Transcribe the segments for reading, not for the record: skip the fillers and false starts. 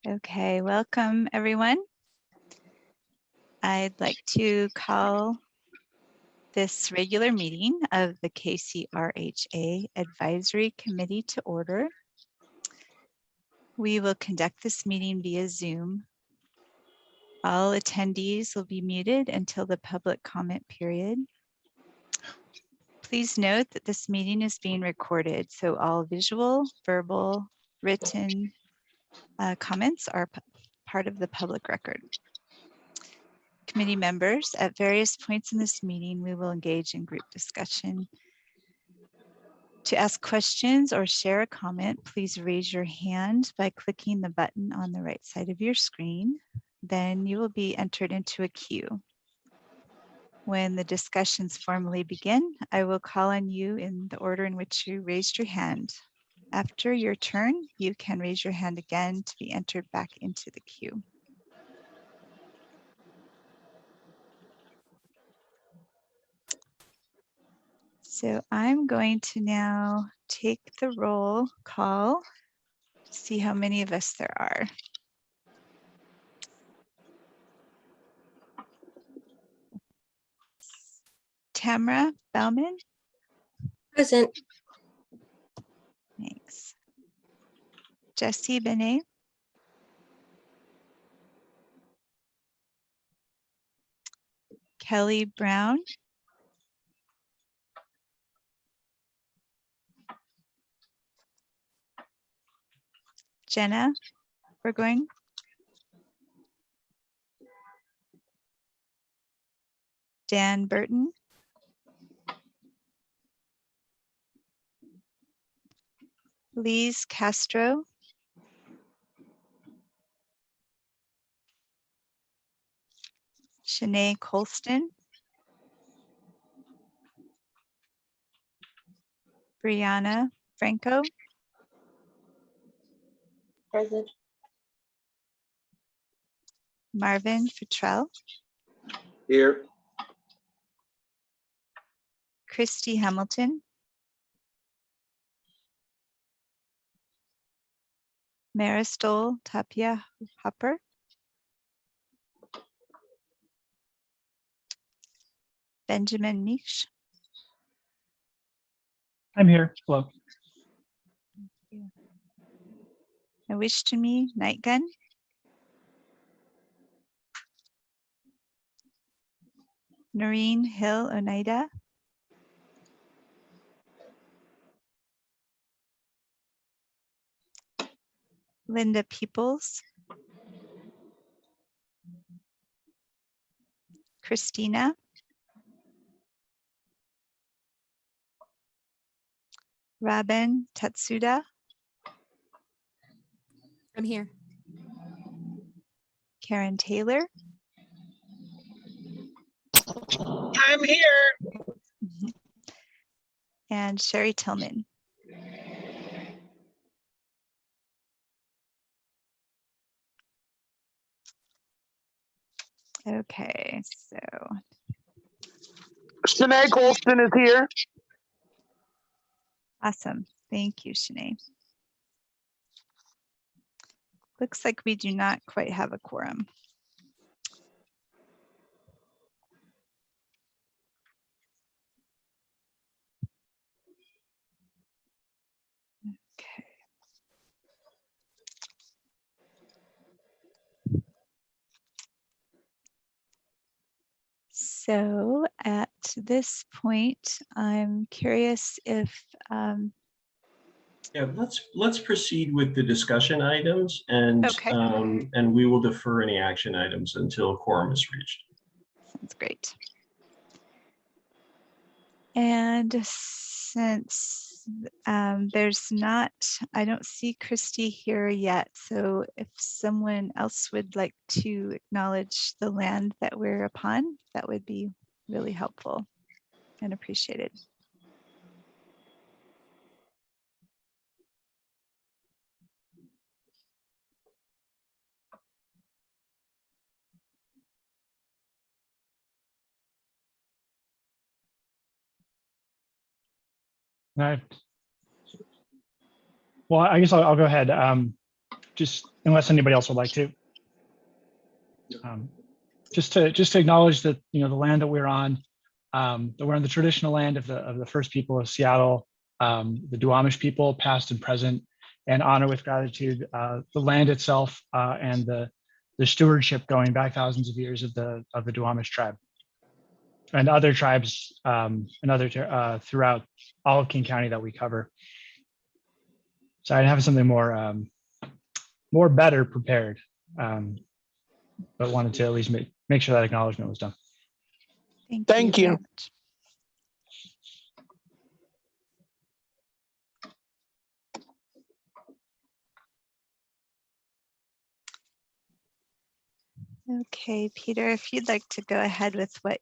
Okay, welcome everyone. I'd like to call this regular meeting of the KCRHA Advisory Committee to order. We will conduct this meeting via Zoom. All attendees will be muted until the public comment period. Please note that this meeting is being recorded, so all visual, verbal, written comments are part of the public record. Committee members, at various points in this meeting, we will engage in group discussion. To ask questions or share a comment, please raise your hand by clicking the button on the right side of your screen. Then you will be entered into a queue. When the discussions formally begin, I will call on you in the order in which you raised your hand. After your turn, you can raise your hand again to be entered back into the queue. So I'm going to now take the roll call to see how many of us there are. Tamara Bauman. Present. Thanks. Jesse Benet. Kelly Brown. Jenna Burgoyne. Dan Burton. Lise Castro. Shanae Colston. Brianna Franco. Present. Marvin Futrell. Here. Christy Hamilton. Marisol Tapia Hopper. Benjamin Meesh. I'm here. Hello. Nawishimi Nightgun. Noreen Hill Oneida. Linda Peoples. Christina. Robin Tatsuda. I'm here. Karen Taylor. I'm here. And Sherry Tillman. Okay, so. Shanae Colston is here. Awesome. Thank you, Shanae. Looks like we do not quite have a quorum. Okay. So at this point, I'm curious if Yeah, let's proceed with the discussion items, and Okay. And we will defer any action items until quorum is reached. Sounds great. And since there's not, I don't see Christy here yet. So if someone else would like to acknowledge the land that we're upon, that would be really helpful and appreciated. Well, I guess I'll go ahead. just unless anybody else would like to. Just to acknowledge that, the land that we're on, that we're on the traditional land of the first people of Seattle, the Duwamish people, past and present, and honor with gratitude the land itself and the stewardship going back thousands of years of the Duwamish tribe and other tribes and throughout all of King County that we cover. So I have something more better prepared, but wanted to at least make sure that acknowledgement was done. Thank you. very much. Okay, Peter, if you'd like to go ahead with what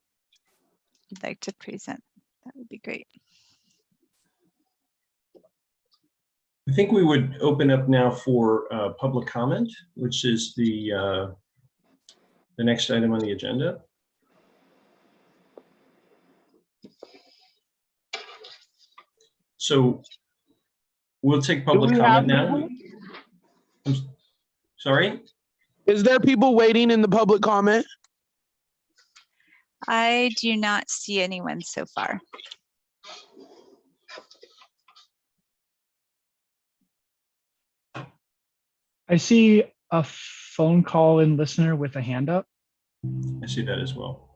you'd like to present, that would be great. I think we would open up now for public comment, which is the next item on the agenda. So we'll take public comment now. Sorry? Is there people waiting in the public comment? I do not see anyone so far. I see a phone call in listener with a hand up. I see that as well.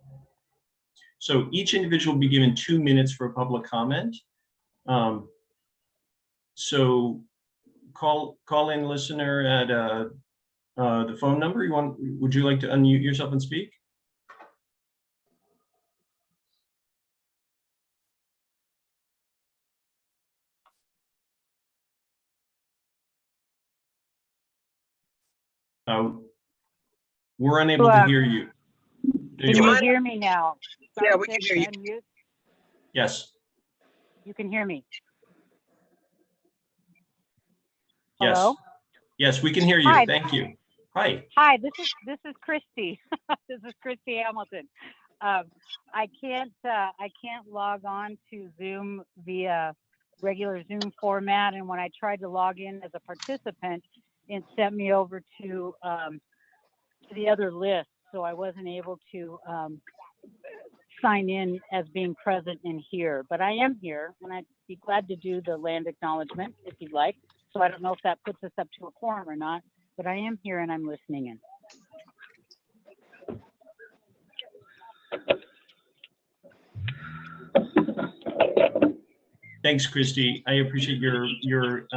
So each individual will be given 2 minutes for a public comment. So call in listener at the phone number. Would you like to unmute yourself and speak? We're unable to hear you. There Can you you are. hear me now? Yeah, we can hear you. Unmute. Yes. You can hear me. Yes. Hello? Yes, we can hear you. Hi. Thank you. Hi. Hi, this is Christy. This is Christy Hamilton. I can't log on to Zoom via regular Zoom format, and when I tried to log in as a participant, it sent me over to the other list, so I wasn't able to sign in as being present in here. But I am here, and I'd be glad to do the land acknowledgement if you'd like. So I don't know if that puts us up to a quorum or not, but I am here and I'm listening in. Thanks, Christy. I appreciate your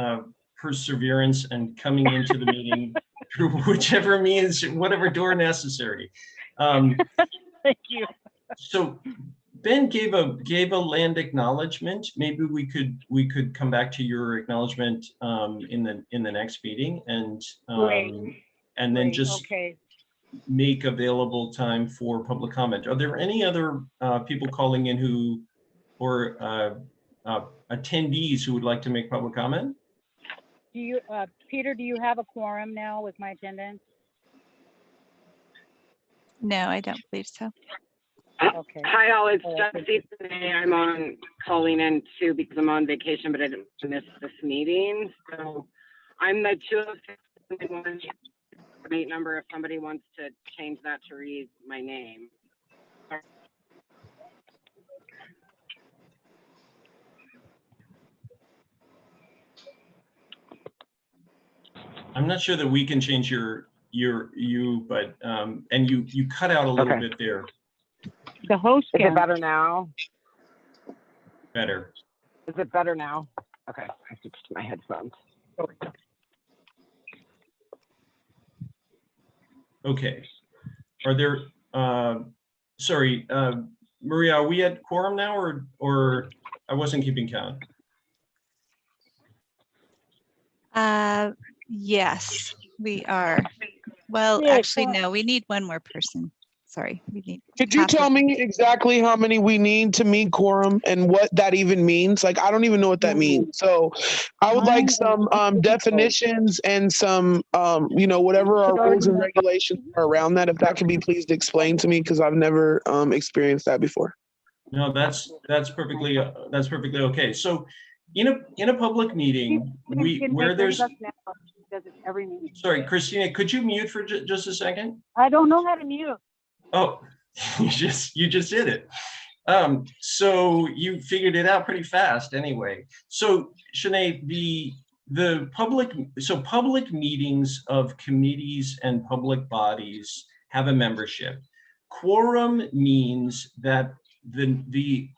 perseverance and coming into the meeting through whichever means, whatever door necessary. Thank you. So Ben gave a land acknowledgement. Maybe we could come back to your acknowledgement in the next meeting and then Great. just Okay. make available time for public comment. Are there any other people calling in who or attendees who would like to make public comment? Do you, Peter, do you have a quorum now with my attendance? No, I don't believe so. Okay. Hi all, it's Oh, Jessie today. I'm on calling in too because I'm on vacation, but I didn't miss this meeting. So I'm the 206 number if somebody wants to change that to read my name. I'm not sure that we can change you, but and you cut out a little bit there. The host Is can. it better now? Better. Is it better now? Okay, I switched to my headphones. Okay. Are there? Sorry, Maria. Are we at quorum now, or I wasn't keeping count? Yes, we are. Well, Yeah, actually, quorum. no, we need one more person. Sorry, we need. Could you half of- tell me exactly how many we need to meet quorum and what that even means? Like, I don't even know what that means. So I would like some definitions and some, whatever our rules and regulations are around that, if that can be please explained to me, because I've never experienced that before. No, that's perfectly okay. So in a public meeting, where there's does it every meeting. Sorry, Christina, could you mute for just a second? I don't know how to mute. Oh, you just did it. So you figured it out pretty fast anyway. So Sinead, the public meetings of committees and public bodies have a membership. Quorum means that the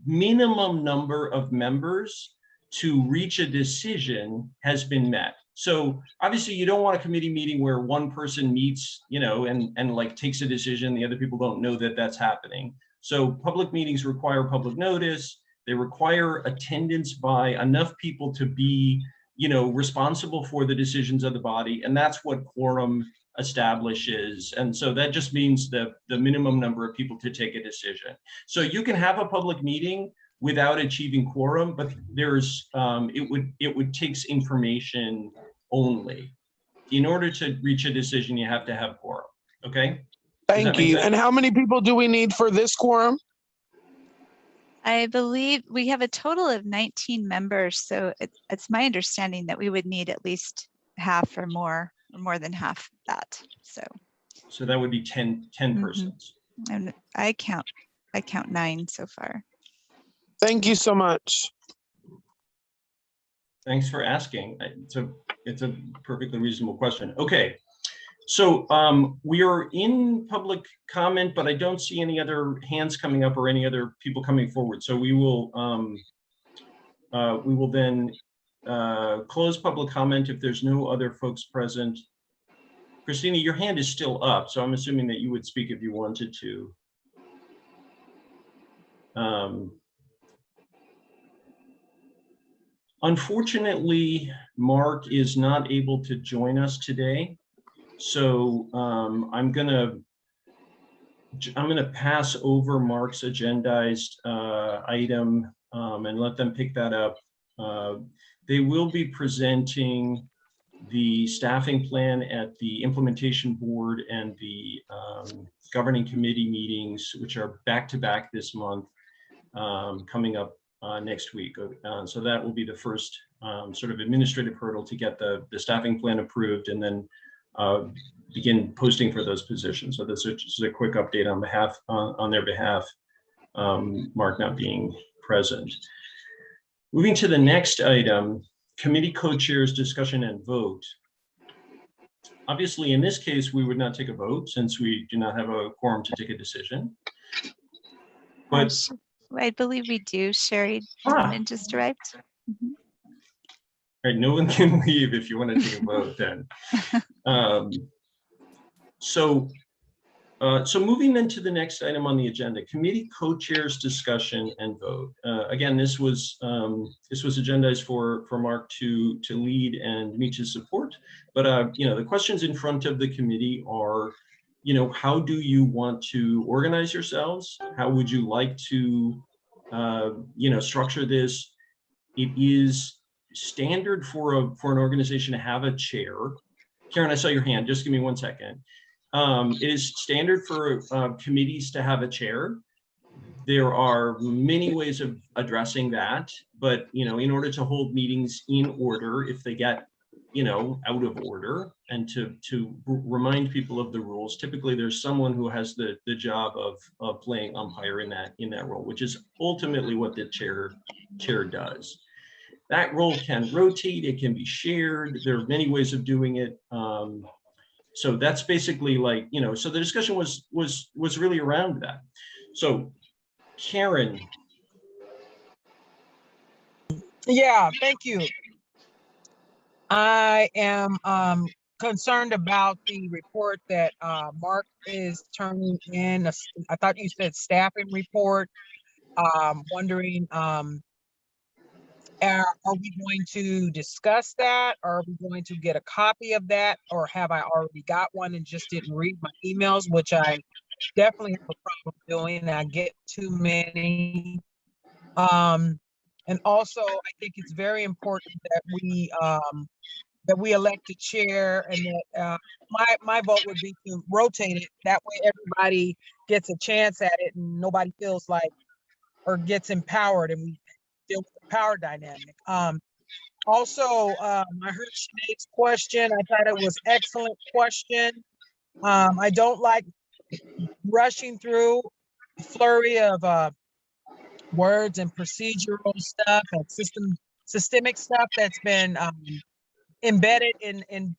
minimum number of members to reach a decision has been met. So obviously you don't want a committee meeting where one person meets, and like takes a decision, the other people don't know that that's happening. So public meetings require public notice. They require attendance by enough people to be, responsible for the decisions of the body. And that's what quorum establishes. And so that just means the minimum number of people to take a decision. So you can have a public meeting without achieving quorum, but there's it would takes information only. In order to reach a decision, you have to have quorum. Okay. Thank you. And how many people do we need for this quorum? I believe we have a total of 19 members, so it's my understanding that we would need at least half or more than half that. So that would be 10 persons. And I count 9 so far. Thank you so much. Thanks for asking. It's a perfectly reasonable question. Okay. So we are in public comment, but I don't see any other hands coming up or any other people coming forward. So we will then close public comment if there's no other folks present. Christina, your hand is still up, so I'm assuming that you would speak if you wanted to. Unfortunately, Mark is not able to join us today. So I'm gonna pass over Mark's agendized item and let them pick that up. They will be presenting the staffing plan at the implementation board and the governing committee meetings, which are back-to-back this month, coming up next week. So that will be the first sort of administrative hurdle to get the staffing plan approved and then begin posting for those positions. So this is just a quick update on their behalf, Mark not being present. Moving to the next item, committee co-chairs discussion and vote. Obviously, in this case, we would not take a vote since we do not have a quorum to take a decision. But I believe we do. Sherry just arrived. Right, no one can leave if you want to take a vote then. So moving then to the next item on the agenda, committee co-chairs discussion and vote. Again, this was agendized for Mark to lead and me to support. But the questions in front of the committee are, how do you want to organize yourselves? How would you like to, structure this? It is standard for an organization to have a chair. Karen, I saw your hand. Just give me 1 second. It is standard for committees to have a chair. There are many ways of addressing that, but in order to hold meetings in order, if they get out of order, and to remind people of the rules, typically there's someone who has the job of playing umpire in that role, which is ultimately what the chair does. That role can rotate, it can be shared. There are many ways of doing it. So that's basically like, so the discussion was really around that. So Karen. Yeah, thank you. I am concerned about the report that Mark is turning in. I thought you said staffing report. Wondering, are we going to discuss that? Or are we going to get a copy of that? Or have I already got one and just didn't read my emails, which I definitely have a problem doing. I get too many. And also, I think it's very important that we elect a chair, and that my vote would be to rotate it. That way everybody gets a chance at it and nobody feels like or gets empowered, and we deal with the power dynamic. Also, I heard Sinead's question. I thought it was excellent question. I don't like rushing through a flurry of words and procedural stuff and systemic stuff that's been embedded in different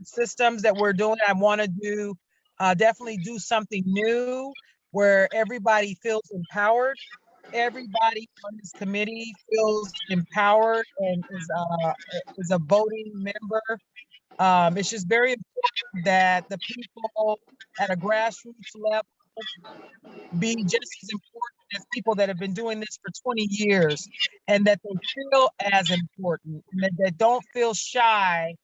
systems that we're doing. I want to do definitely do something new where everybody feels empowered. Everybody on this committee feels empowered and is a voting member. It's just very important that the people at a grassroots level be just as important as people that have been doing this for 20 years, and that they feel as important, and that they don't feel shy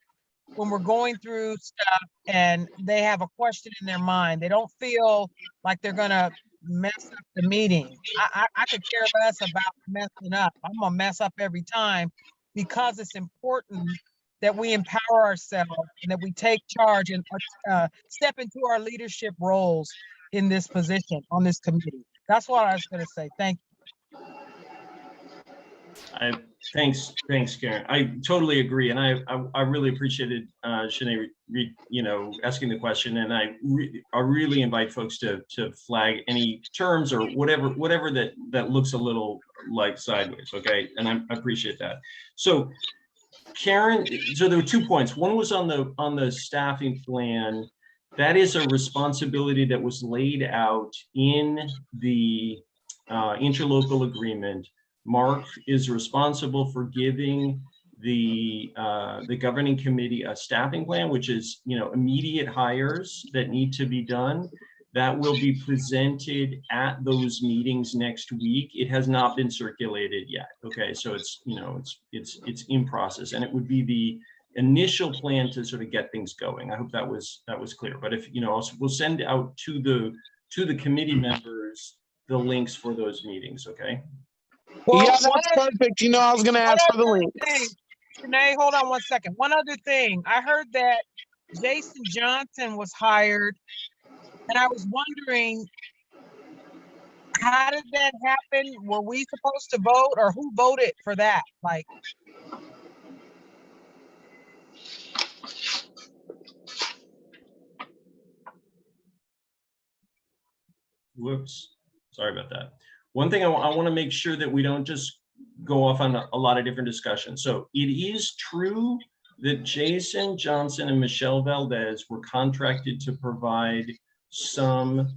when we're going through stuff and they have a question in their mind. They don't feel like they're gonna mess up the meeting. I could care less about messing up. I'm gonna mess up every time, because it's important that we empower ourselves and that we take charge and step into our leadership roles in this position on this committee. That's what I was gonna say. Thank you. Thanks, Karen. I totally agree, and I really appreciated Sinead, asking the question, and I really invite folks to flag any terms or whatever that looks a little like sideways. Okay, and I appreciate that. So, Karen, so there were 2 points. One was on the staffing plan. That is a responsibility that was laid out in the interlocal agreement. Mark is responsible for giving the governing committee a staffing plan, which is, immediate hires that need to be done. That will be presented at those meetings next week. It has not been circulated yet. Okay, so it's in process, and it would be the initial plan to sort of get things going. I hope that was clear. But if we'll send out to the committee members the links for those meetings. Okay. Well, yeah, that's perfect. I was going to ask for the link. Renee, hold on 1 second. One other thing. I heard that Jason Johnson was hired, and I was wondering, how did that happen? Were we supposed to vote, or who voted for that? Like, whoops, sorry about that. One thing I want to make sure that we don't just go off on a lot of different discussions. So it is true that Jason Johnson and Michelle Valdez were contracted to provide some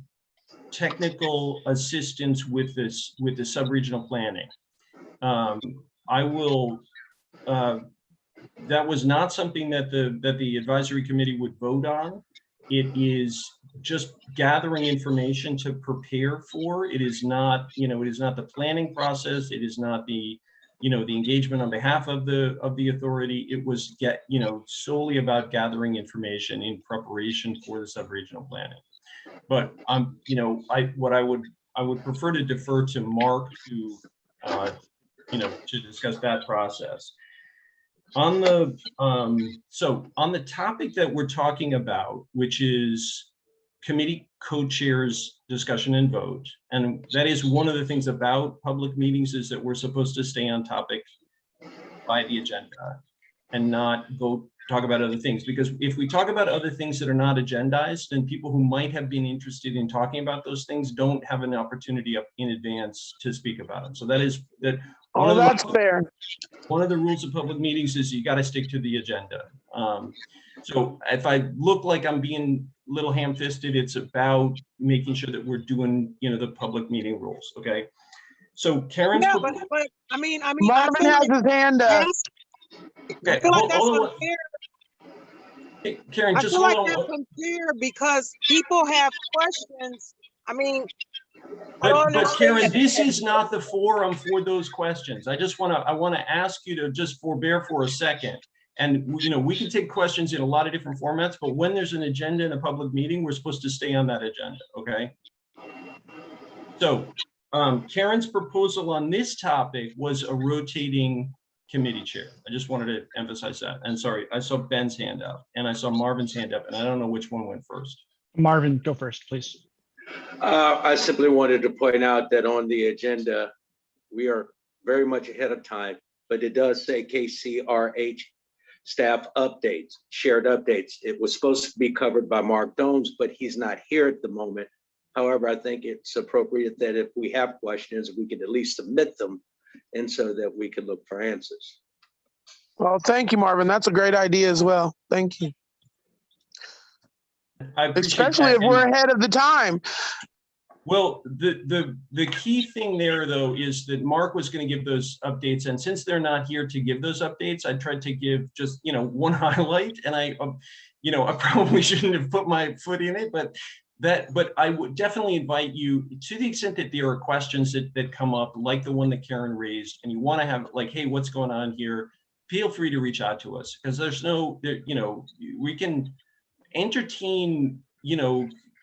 technical assistance with the sub-regional planning. That was not something that the advisory committee would vote on. It is just gathering information to prepare for. It is not, it is not the planning process. It is not the, the engagement on behalf of the authority. It was solely about gathering information in preparation for the sub-regional planning. But I would prefer to defer to Mark to discuss that process. On the on the topic that we're talking about, which is committee co-chairs discussion and vote, and that is one of the things about public meetings, is that we're supposed to stay on topic by the agenda and not go talk about other things, because if we talk about other things that are not agendized, then people who might have been interested in talking about those things don't have an opportunity up in advance to speak about them. So that's fair. One of the rules of public meetings is you got to stick to the agenda. So if I look like I'm being a little ham-fisted, it's about making sure that we're doing, the public meeting rules. Okay. So Karen's. Yeah, but I mean, Marvin has his hand up. Okay, I feel like that's unfair. Hey, Karen, just hold on. I feel like that's unfair because people have questions. I mean, but Karen, this is not the forum for those questions. I want to ask you to just forbear for a second. And we can take questions in a lot of different formats, but when there's an agenda in a public meeting, we're supposed to stay on that agenda. Okay. So Karen's proposal on this topic was a rotating committee chair. I just wanted to emphasize that. And sorry, I saw Ben's hand up and I saw Marvin's hand up, and I don't know which one went first. Marvin, go first, please. I simply wanted to point out that on the agenda, we are very much ahead of time, but it does say KCRH staff updates, shared updates. It was supposed to be covered by Mark Domes, but he's not here at the moment. However, I think it's appropriate that if we have questions, we can at least submit them, and so that we can look for answers. Well, thank you, Marvin. That's a great idea as well. Thank you. I appreciate Especially that. if we're ahead of the time. Well, the key thing there, though, is that Mark was going to give those updates, and since they're not here to give those updates, I tried to give just one highlight, and I probably shouldn't have put my foot in it, but I would definitely invite you, to the extent that there are questions that come up, like the one that Karen raised, and you want to have like, hey, what's going on here? Feel free to reach out to us, because we can entertain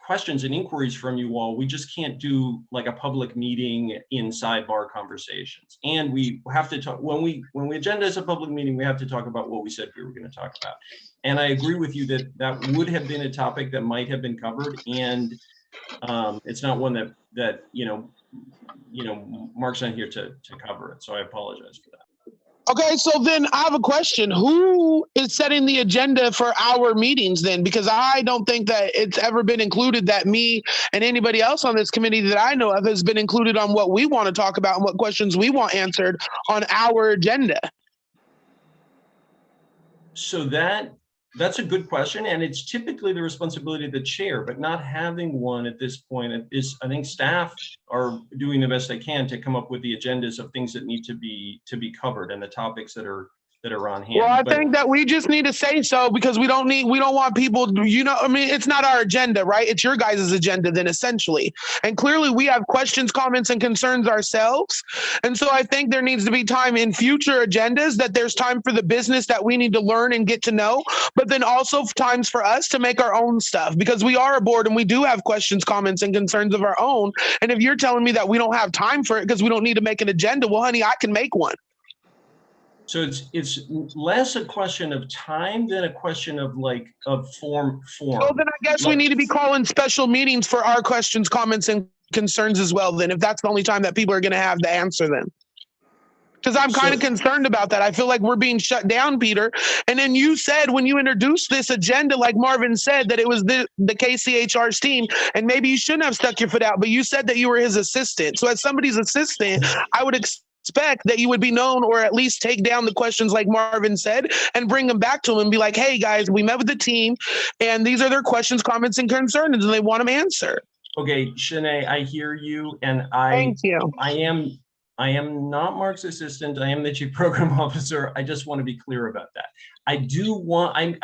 questions and inquiries from you all. We just can't do like a public meeting in sidebar conversations. And we have to talk, when we agendize a public meeting, we have to talk about what we said we were going to talk about. And I agree with you that would have been a topic that might have been covered, and it's not one that Mark's not here to cover it. So I apologize for that. Okay, so then I have a question. Who is setting the agenda for our meetings then? Because I don't think that it's ever been included that me and anybody else on this committee that I know of has been included on what we want to talk about and what questions we want answered on our agenda. So that's a good question, and it's typically the responsibility of the chair, but not having one at this point is, I think staff are doing the best they can to come up with the agendas of things that need to be covered and the topics that are on hand. Well, I think that we just need to say so, because we don't want people, it's not our agenda, right? It's your guys' agenda then, essentially. And clearly we have questions, comments, and concerns ourselves. And so I think there needs to be time in future agendas that there's time for the business that we need to learn and get to know, but then also times for us to make our own stuff, because we are a board and we do have questions, comments, and concerns of our own. And if you're telling me that we don't have time for it because we don't need to make an agenda, well, honey, I can make one. So it's less a question of time than a question of form. Well, then I guess we need to be calling special meetings for our questions, comments, and concerns as well, then, if that's the only time that people are going to have the answer then. Because I'm kind of concerned about that. I feel like we're being shut down, Peter. And then you said when you introduced this agenda, like Marvin said, that it was the KCHR's team, and maybe you shouldn't have stuck your foot out, but you said that you were his assistant. So as somebody's assistant, I would expect that you would be known, or at least take down the questions like Marvin said and bring them back to him and be like, hey guys, we met with the team and these are their questions, comments, and concerns, and they want them answered. Okay, Shanae, I hear you, and Thank you. I am not Mark's assistant. I am the chief program officer. I just want to be clear about that. I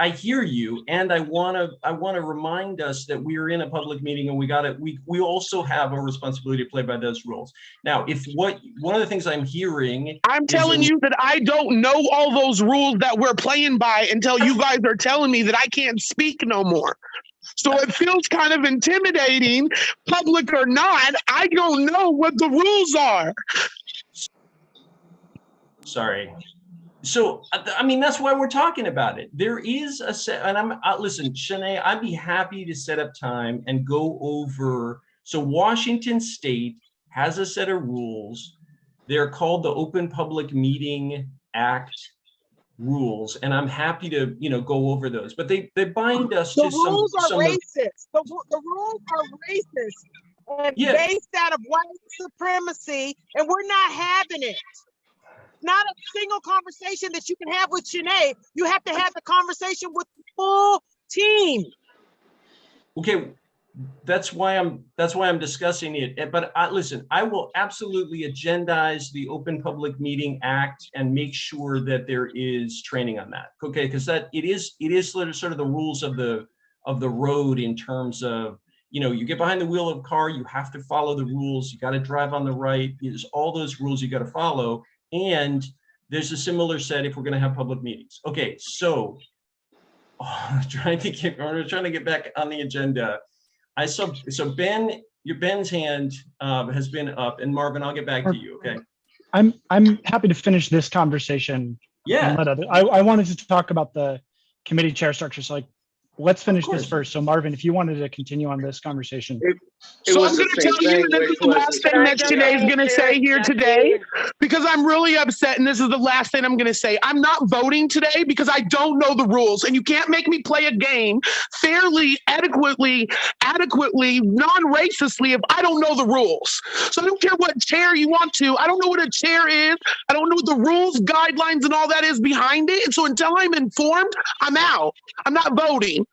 hear you, and I want to remind us that we are in a public meeting, and we also have a responsibility to play by those rules. Now, one of the things I'm hearing, I'm telling you that I don't know all those rules that we're playing by until you guys are telling me that I can't speak no more. So it feels kind of intimidating, public or not. I don't know what the rules are. Sorry. So, I mean, that's why we're talking about it. There is a set, and listen, Shanae, I'd be happy to set up time and go over. So Washington State has a set of rules. They're called the Open Public Meeting Act rules, and I'm happy to, go over those. But they bind us to some. The rules are racist. The rules are racist and based out of white supremacy, and we're not having it. Not a single conversation that you can have with Shanae. You have to have the conversation with the full team. Okay, that's why I'm discussing it. But listen, I will absolutely agendize the Open Public Meeting Act and make sure that there is training on that. Okay, because it is sort of the rules of the road in terms of, you get behind the wheel of a car, you have to follow the rules. You got to drive on the right. There's all those rules you got to follow. And there's a similar set if we're going to have public meetings. Okay, so trying to get back on the agenda. I saw Ben's hand has been up, and Marvin, I'll get back to you. Okay. I'm happy to finish this conversation. Yeah. I wanted to talk about the committee chair structure. So let's finish this course. first. So Marvin, if you wanted to continue on this conversation. It So was I'm the going to same tell you thing, this which is the was last the thing that same- Shanae is going to say here today, Jesse? because I'm really upset, and this is the last thing I'm going to say. I'm not voting today because I don't know the rules, and you can't make me play a game fairly, adequately, non-racistly if I don't know the rules. So I don't care what chair you want to. I don't know what a chair is. I don't know what the rules, guidelines, and all that is behind it. And so until I'm informed, I'm out. I'm not voting.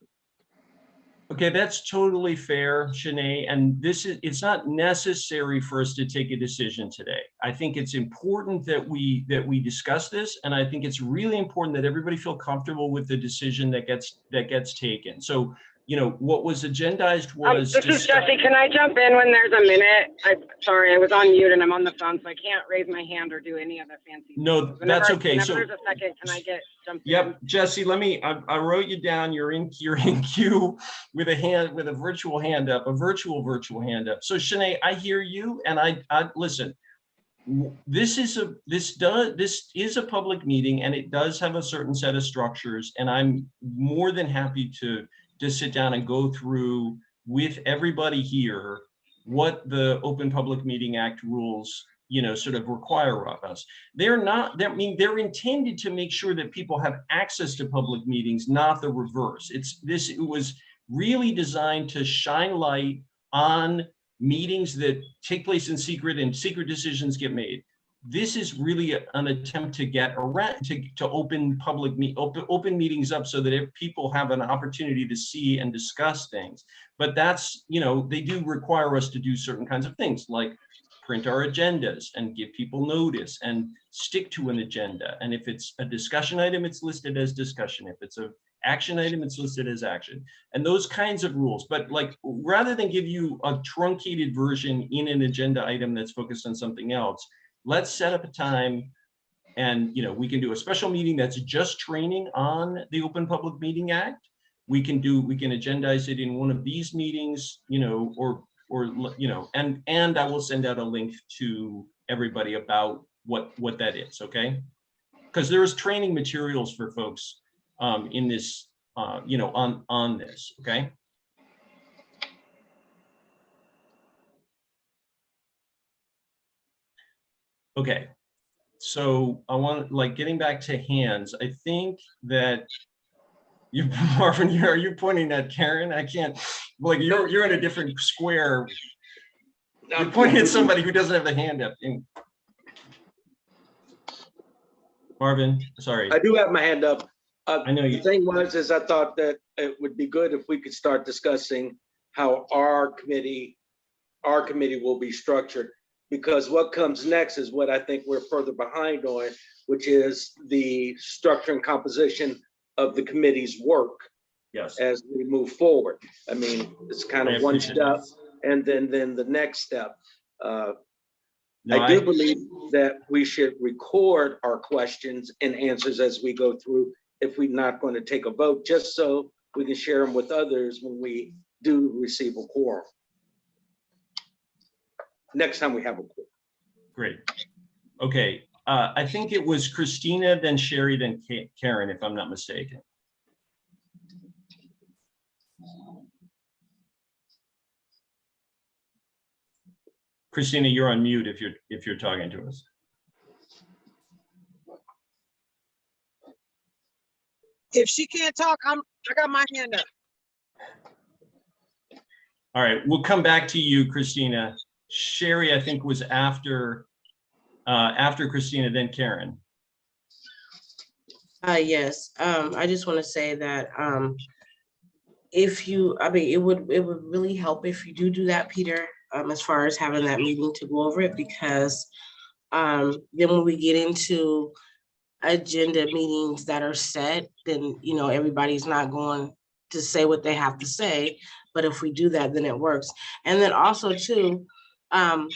Okay, that's totally fair, Shanae, and it's not necessary for us to take a decision today. I think it's important that we discuss this, and I think it's really important that everybody feel comfortable with the decision that gets taken. So, you know, what was agendized was This is Jesse. Can I jump in when there's a minute? Sorry, I was on mute and I'm on the phone, so I can't raise my hand or do any other fancy. No, that's okay. Whenever So there's a second, can I jump in? yep, Jesse, I wrote you down. You're in queue with a virtual hand up, a virtual hand up. So Shanae, I hear you, and I listen. This is a public meeting, and it does have a certain set of structures, and I'm more than happy to sit down and go through with everybody here what the Open Public Meeting Act rules, you know, sort of require of us. They're intended to make sure that people have access to public meetings, not the reverse. It was really designed to shine light on meetings that take place in secret and secret decisions get made. This is really an attempt to get around to open open meetings up so that people have an opportunity to see and discuss things. But that's, you know, they do require us to do certain kinds of things like print our agendas and give people notice and stick to an agenda. And if it's a discussion item, it's listed as discussion. If it's an action item, it's listed as action, and those kinds of rules. But like, rather than give you a truncated version in an agenda item that's focused on something else, let's set up a time, and, you know, we can do a special meeting that's just training on the Open Public Meeting Act. We can agendize it in one of these meetings, you know, or you know, and I will send out a link to everybody about what that is, okay? Because there's training materials for folks in this, you know, on this, okay? Okay, so I want, like, getting back to hands, I think that you, Marvin, are you pointing at Karen? I can't, like, you're in a different square. You're pointing at somebody who doesn't have the hand up. Marvin, sorry. I do have my hand up. I know you. The thing is I thought that it would be good if we could start discussing how our committee will be structured, because what comes next is what I think we're further behind on, which is the structure and composition of the committee's work. Yes. As we move forward. I mean, it's kind of one step and then the next step. I do believe that we should record our questions and answers as we go through, if we're not going to take a vote, just so we can share them with others when we do receive a quorum. Next time we have a quorum. Great. Okay. I think it was Christina, then Sherry, then Karen, if I'm not mistaken. Christina, you're on mute if you're talking to us. If she can't talk, I got my hand up. All right, we'll come back to you, Christina. Sherry, I think, was after Christina, then Karen. Yes, I just want to say that it would really help if you do that, Peter, as far as having that meeting to go over it, because then when we get into agenda meetings that are set, then, you know, everybody's not going to say what they have to say. But if we do that, then it works. And then also too, I'm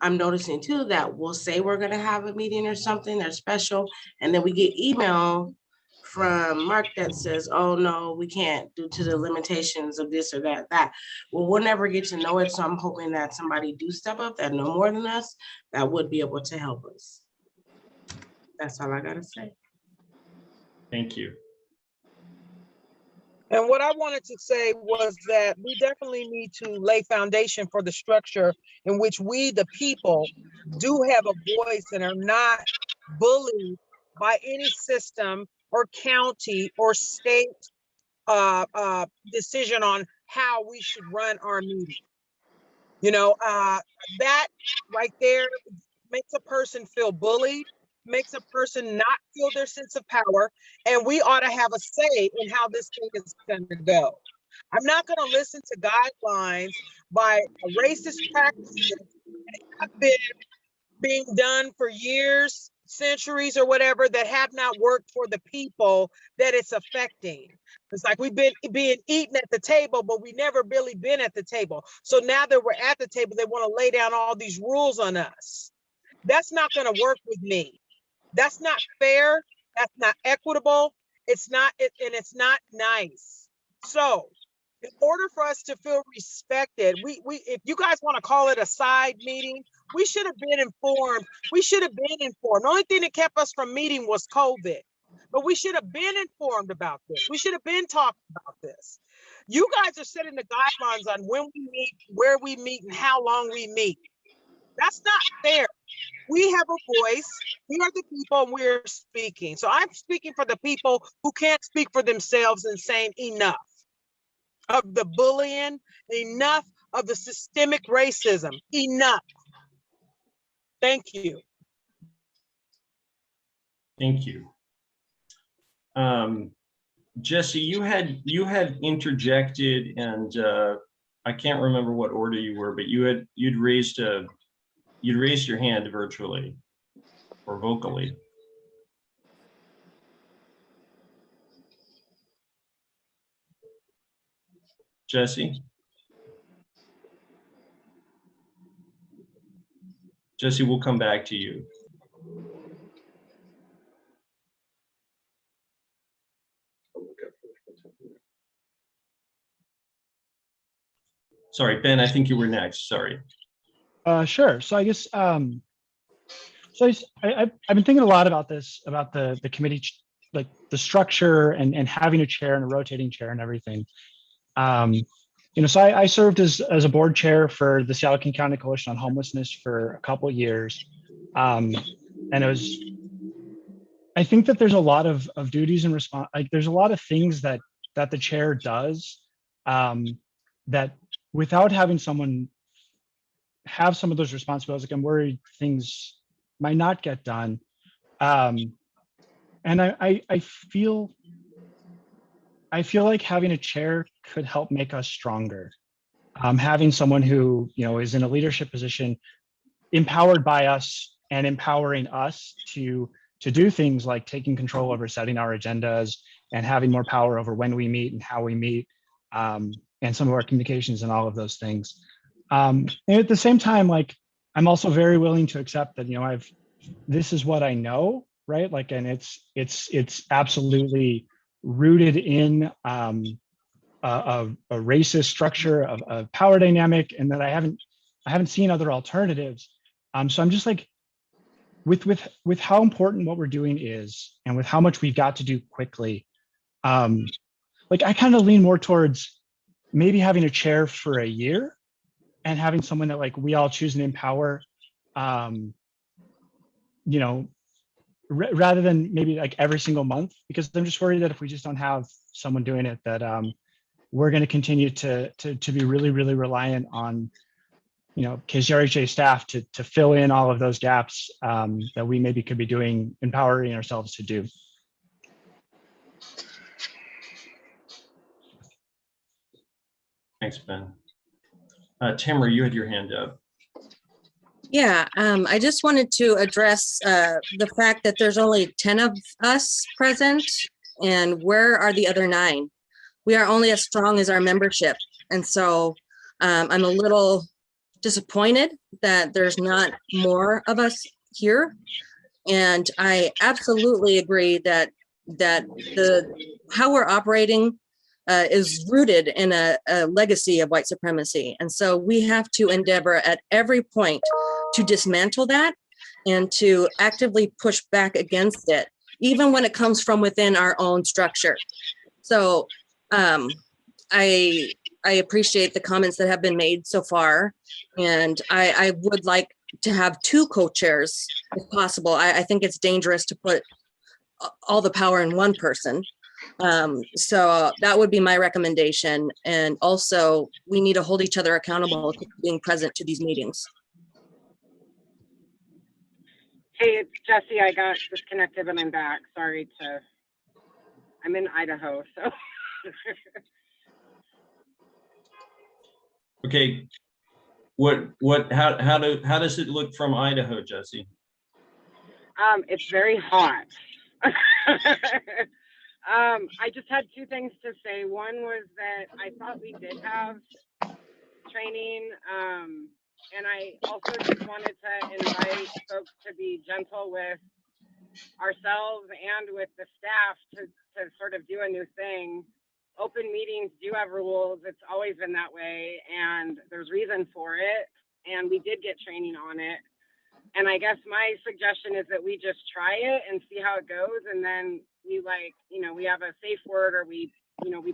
noticing too that we'll say we're going to have a meeting or something that's special, and then we get email from Mark that says, oh no, we can't due to the limitations of this or that. Well, we'll never get to know it. So I'm hoping that somebody do step up that know more than us, that would be able to help us. That's all I gotta say. Thank you. And what I wanted to say was that we definitely need to lay foundation for the structure in which we, the people, do have a voice and are not bullied by any system or county or state decision on how we should run our meeting. You know, that right there makes a person feel bullied, makes a person not feel their sense of power, and we ought to have a say in how this thing is going to go. I'm not going to listen to guidelines by racist practices that have been being done for years, centuries, or whatever, that have not worked for the people that it's affecting. It's like we've been being eaten at the table, but we never really been at the table. So now that we're at the table, they want to lay down all these rules on us. That's not going to work with me. That's not fair. That's not equitable. It's not, and it's not nice. So in order for us to feel respected, we if you guys want to call it a side meeting, we should have been informed. We should have been informed. The only thing that kept us from meeting was COVID, but we should have been informed about this. We should have been talking about this. You guys are setting the guidelines on when we meet, where we meet, and how long we meet. That's not fair. We have a voice. We are the people, and we're speaking. So I'm speaking for the people who can't speak for themselves and saying enough of the bullying, enough of the systemic racism, enough. Thank you. Thank you. Jesse, you had interjected, and I can't remember what order you were, but you'd raised your hand virtually or vocally. Jesse? Jesse, we'll come back to you. Sorry, Ben, I think you were next. Sorry. Sure. So I guess I've been thinking a lot about this, about the committee, like the structure and having a chair and a rotating chair and everything. So I served as a board chair for the Seattle King County Coalition on Homelessness for a couple of years. And I think that there's a lot of duties and response, like there's a lot of things that the chair does that without having someone have some of those responsibilities, like I'm worried things might not get done. And I feel like having a chair could help make us stronger. Having someone who, is in a leadership position, empowered by us and empowering us to do things like taking control over setting our agendas and having more power over when we meet and how we meet, and some of our communications and all of those things. And at the same time, like, I'm also very willing to accept that, this is what I know, right? Like, and it's absolutely rooted in a racist structure of power dynamic, and that I haven't seen other alternatives. So I'm just like, with how important what we're doing is, and with how much we've got to do quickly, like I kind of lean more towards maybe having a chair for a year and having someone that like we all choose and empower, rather than maybe like every single month, because I'm just worried that if we just don't have someone doing it, that we're going to continue to be really, really reliant on, KCRHA staff to fill in all of those gaps that we maybe could be doing, empowering ourselves to do. Thanks, Ben. Tamara, you had your hand up. Yeah, I just wanted to address the fact that there's only 10 of us present, and where are the other 9? We are only as strong as our membership. And so I'm a little disappointed that there's not more of us here. And I absolutely agree that how we're operating is rooted in a legacy of white supremacy. And so we have to endeavor at every point to dismantle that and to actively push back against it, even when it comes from within our own structure. So I appreciate the comments that have been made so far, and I would like to have 2 co-chairs if possible. I think it's dangerous to put all the power in one person. So that would be my recommendation. And also, we need to hold each other accountable to being present to these meetings. Hey, it's Jesse. I got disconnected, but I'm back. Sorry to. I'm in Idaho, so. Okay. How does it look from Idaho, Jesse? It's very hot. I just had 2 things to say. One was that I thought we did have training, and I also just wanted to invite folks to be gentle with ourselves and with the staff to sort of do a new thing. Open meetings do have rules. It's always been that way, and there's reason for it. And we did get training on it. And I guess my suggestion is that we just try it and see how it goes. And then we we have a safe word, or we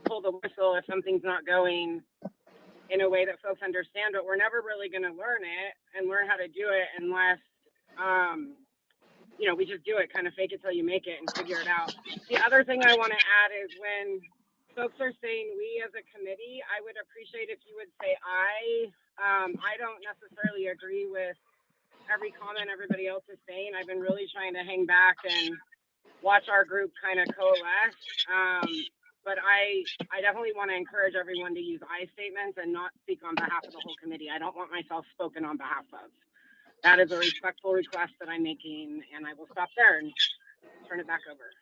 pull the whistle if something's not going in a way that folks understand, but we're never really going to learn it and learn how to do it unless, we just do it, kind of fake it till you make it and figure it out. The other thing I want to add is when folks are saying we as a committee, I would appreciate if you would say I don't necessarily agree with every comment everybody else is saying. I've been really trying to hang back and watch our group kind of coalesce. But I definitely want to encourage everyone to use I statements and not speak on behalf of the whole committee. I don't want myself spoken on behalf of. That is a respectful request that I'm making, and I will stop there and turn it back over.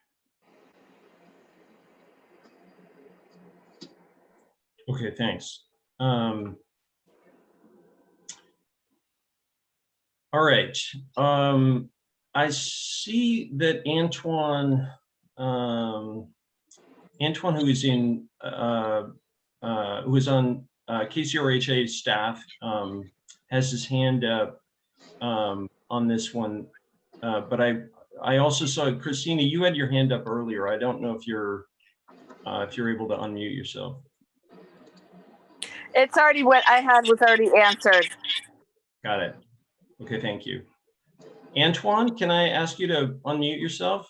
Okay, thanks. All right. I see that Antoine, who is in who is on KCRHA staff, has his hand up on this one. But I also saw Christina, you had your hand up earlier. I don't know if you're able to unmute yourself. It's already what I had was already answered. Got it. Okay, thank you. Antoine, can I ask you to unmute yourself?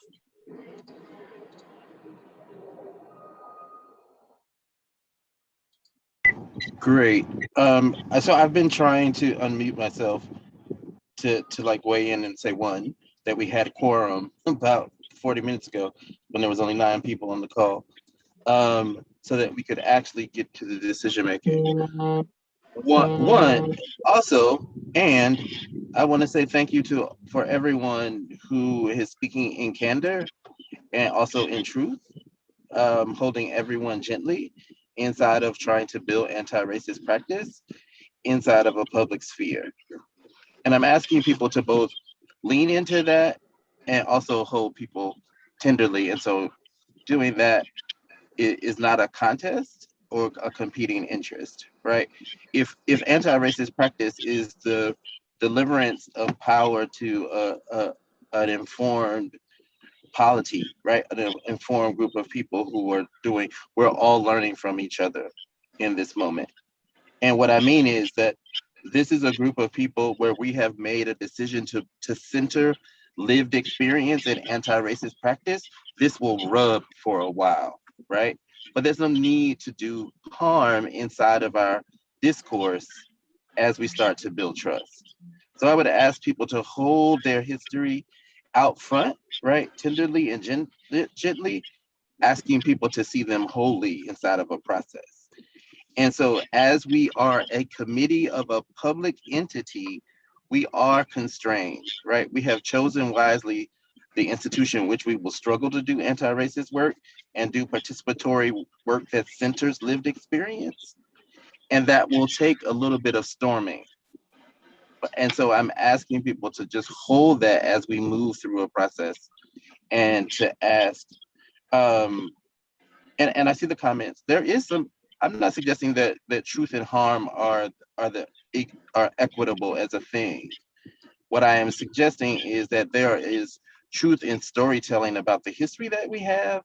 Great. So I've been trying to unmute myself to like weigh in and say, one, that we had quorum about 40 minutes ago when there was only 9 people on the call, so that we could actually get to the decision making. One also, and I want to say thank you for everyone who is speaking in candor and also in truth, holding everyone gently inside of trying to build anti-racist practice inside of a public sphere. And I'm asking people to both lean into that and also hold people tenderly. And so doing that is not a contest or a competing interest, right? If anti-racist practice is the deliverance of power to an informed polity, right? An informed group of people who are we're all learning from each other in this moment. And what I mean is that this is a group of people where we have made a decision to center lived experience and anti-racist practice. This will rub for a while, right? But there's no need to do harm inside of our discourse as we start to build trust. So I would ask people to hold their history out front, right? Tenderly and gently, asking people to see them wholly inside of a process. And so as we are a committee of a public entity, we are constrained, right? We have chosen wisely the institution in which we will struggle to do anti-racist work and do participatory work that centers lived experience. And that will take a little bit of storming. And so I'm asking people to just hold that as we move through a process and to ask, and I see the comments. There is some, I'm not suggesting that truth and harm are equitable as a thing. What I am suggesting is that there is truth in storytelling about the history that we have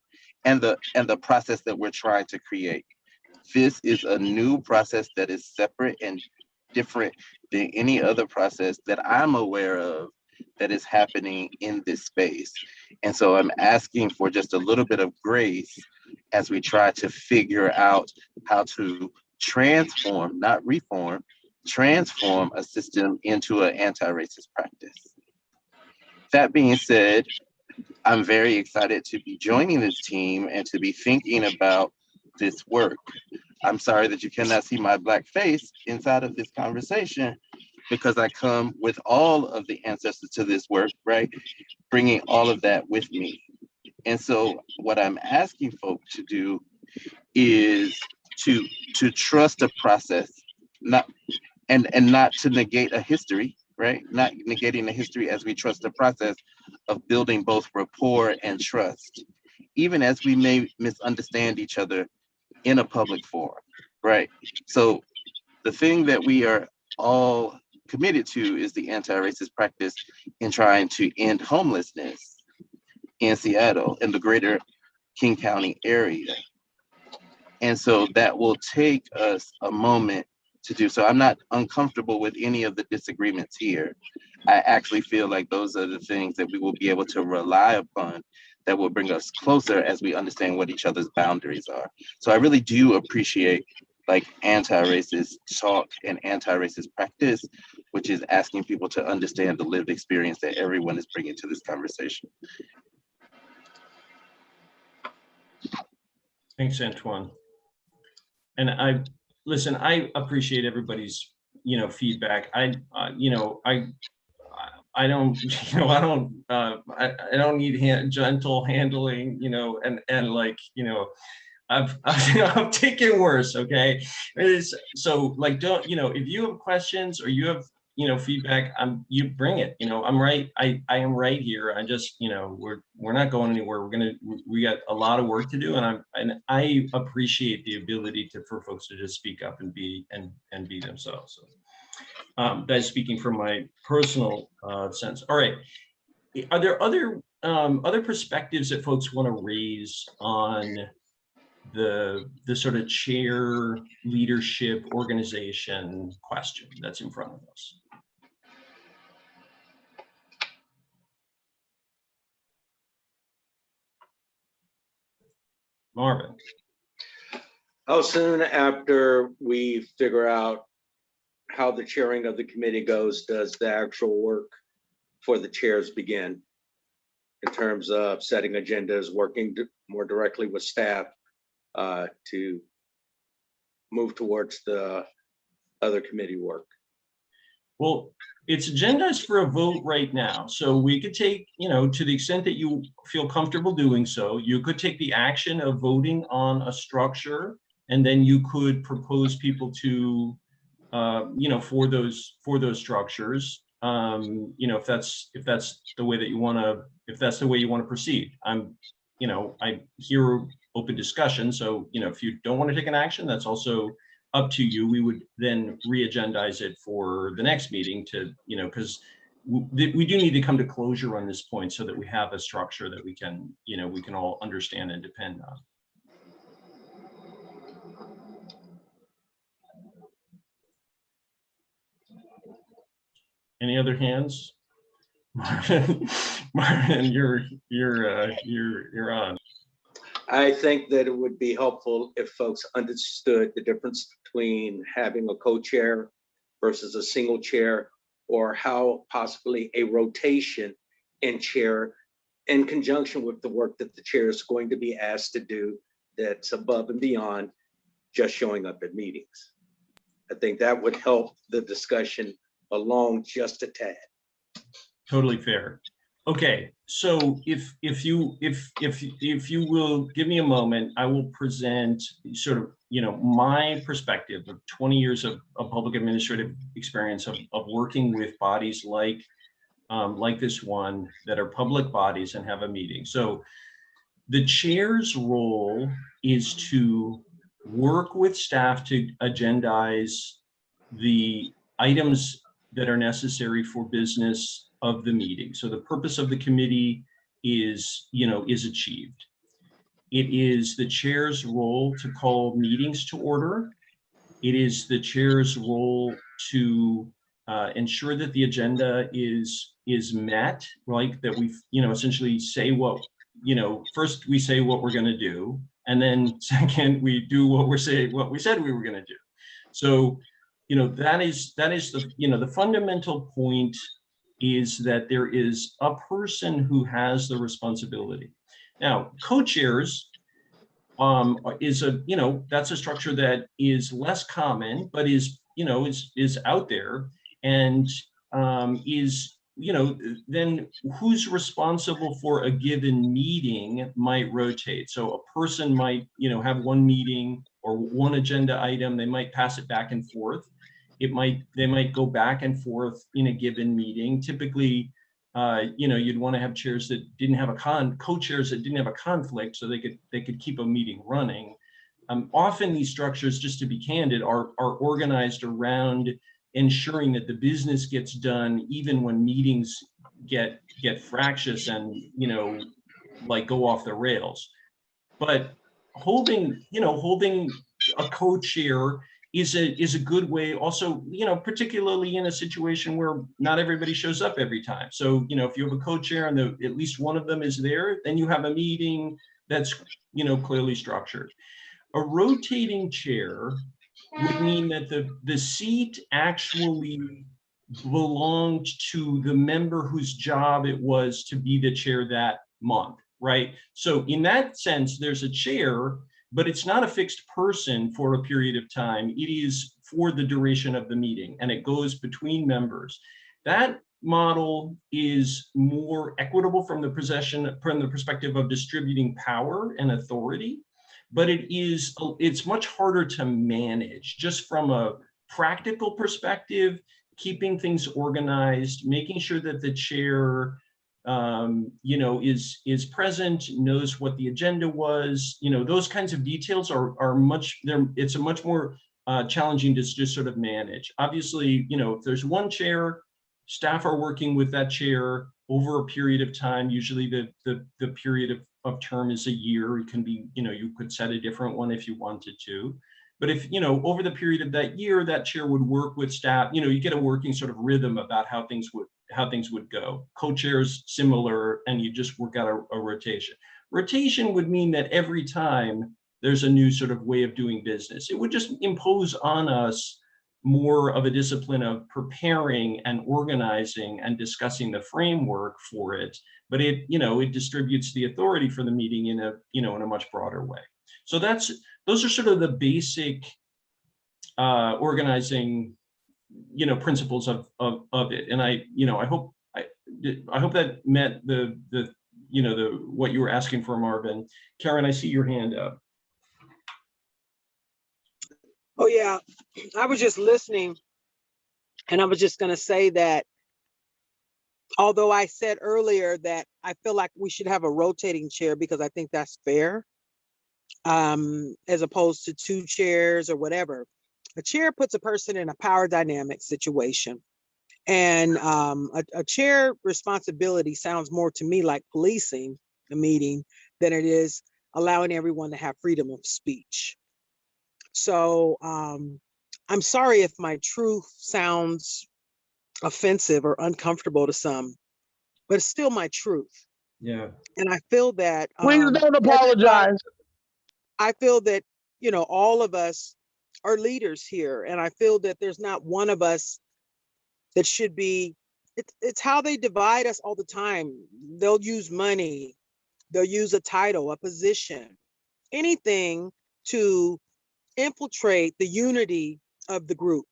and the process that we're trying to create. This is a new process that is separate and different than any other process that I'm aware of that is happening in this space. And so I'm asking for just a little bit of grace as we try to figure out how to transform, not reform, transform a system into an anti-racist practice. That being said, I'm very excited to be joining this team and to be thinking about this work. I'm sorry that you cannot see my Black face inside of this conversation because I come with all of the ancestors to this work, right? Bringing all of that with me. And so what I'm asking folks to do is to trust a process, not and not to negate a history, right? Not negating the history as we trust the process of building both rapport and trust, even as we may misunderstand each other in a public forum, right? So the thing that we are all committed to is the anti-racist practice in trying to end homelessness in Seattle and the greater King County area. And so that will take us a moment to do so. I'm not uncomfortable with any of the disagreements here. I actually feel like those are the things that we will be able to rely upon that will bring us closer as we understand what each other's boundaries are. So I really do appreciate like anti-racist talk and anti-racist practice, which is asking people to understand the lived experience that everyone is bringing to this conversation. Thanks, Antoine. And I appreciate everybody's, feedback. I don't, I don't need gentle handling, and like, I've taken worse. Okay. So like, don't, if you have questions or you have, feedback, you bring it, I'm right. I am right here. I just, we're not going anywhere. We got a lot of work to do. And I appreciate the ability for folks to just speak up and be themselves. So that's speaking from my personal sense. All right. Are there other perspectives that folks want to raise on the sort of chair leadership organization question that's in front of us? Marvin. How soon after we figure out how the chairing of the committee goes, does the actual work for the chairs begin in terms of setting agendas, working more directly with staff to move towards the other committee work? Well, it's agendized for a vote right now. So we could take, to the extent that you feel comfortable doing so, you could take the action of voting on a structure, and then you could propose people to, for those structures. If that's the way that you want to, proceed. I hear open discussion. So, if you don't want to take an action, that's also up to you. We would then re-agendize it for the next meeting to, because we do need to come to closure on this point so that we have a structure that we can all understand and depend on. Any other hands? Marvin, you're on. I think that it would be helpful if folks understood the difference between having a co-chair versus a single chair, or how possibly a rotation in chair in conjunction with the work that the chair is going to be asked to do that's above and beyond just showing up at meetings. I think that would help the discussion along just a tad. Totally fair. Okay, so if you will give me a moment, I will present sort of my perspective of 20 years of public administrative experience of working with bodies like this one that are public bodies and have a meeting. So the chair's role is to work with staff to agendize the items that are necessary for business of the meeting. So the purpose of the committee is achieved. It is the chair's role to call meetings to order. It is the chair's role to ensure that the agenda is met, right? That we, essentially say what, first we say what we're going to do, and then second we do what we said we were going to do. So, that is the, the fundamental point is that there is a person who has the responsibility. Now, co-chairs is a, that's a structure that is less common, but is, is out there, and is, then who's responsible for a given meeting might rotate. So a person might, have one meeting or one agenda item, they might pass it back and forth. They might go back and forth in a given meeting. Typically, you'd want to have chairs that didn't have co-chairs that didn't have a conflict, so they could keep a meeting running. Often these structures, just to be candid, are organized around ensuring that the business gets done, even when meetings get fractious and like go off the rails. But holding a co-chair is a good way also, particularly in a situation where not everybody shows up every time. So, if you have a co-chair and at least one of them is there, then you have a meeting that's, clearly structured. A rotating chair would mean that the seat actually belonged to the member whose job it was to be the chair that month, right? So in that sense, there's a chair, but it's not a fixed person for a period of time. It is for the duration of the meeting, and it goes between members. That model is more equitable from the perspective of distributing power and authority, but it's much harder to manage just from a practical perspective, keeping things organized, making sure that the chair is present, knows what the agenda was. Those kinds of details it's a much more challenging to just sort of manage. Obviously, if there's one chair, staff are working with that chair over a period of time. Usually the period of term is a year. It can be, you could set a different one if you wanted to. But if, over the period of that year, that chair would work with staff, you get a working sort of rhythm about how things would go. Co-chairs, similar, and you just work out a rotation. Rotation would mean that every time there's a new sort of way of doing business, it would just impose on us more of a discipline of preparing and organizing and discussing the framework for it. But it distributes the authority for the meeting in a much broader way. So those are sort of the basic organizing, principles of it. And I hope that met the what you were asking for, Marvin. Karen, I see your hand up. Oh yeah, I was just listening, and I was just going to say that although I said earlier that I feel like we should have a rotating chair because I think that's fair, as opposed to two chairs or whatever. A chair puts a person in a power dynamic situation. And a chair responsibility sounds more to me like policing the meeting than it is allowing everyone to have freedom of speech. So I'm sorry if my truth sounds offensive or uncomfortable to some, but it's still my truth. Yeah. And I feel that Please don't apologize. I feel that, all of us are leaders here. And I feel that there's not one of us that should be, it's how they divide us all the time. They'll use money, they'll use a title, a position, anything to infiltrate the unity of the group.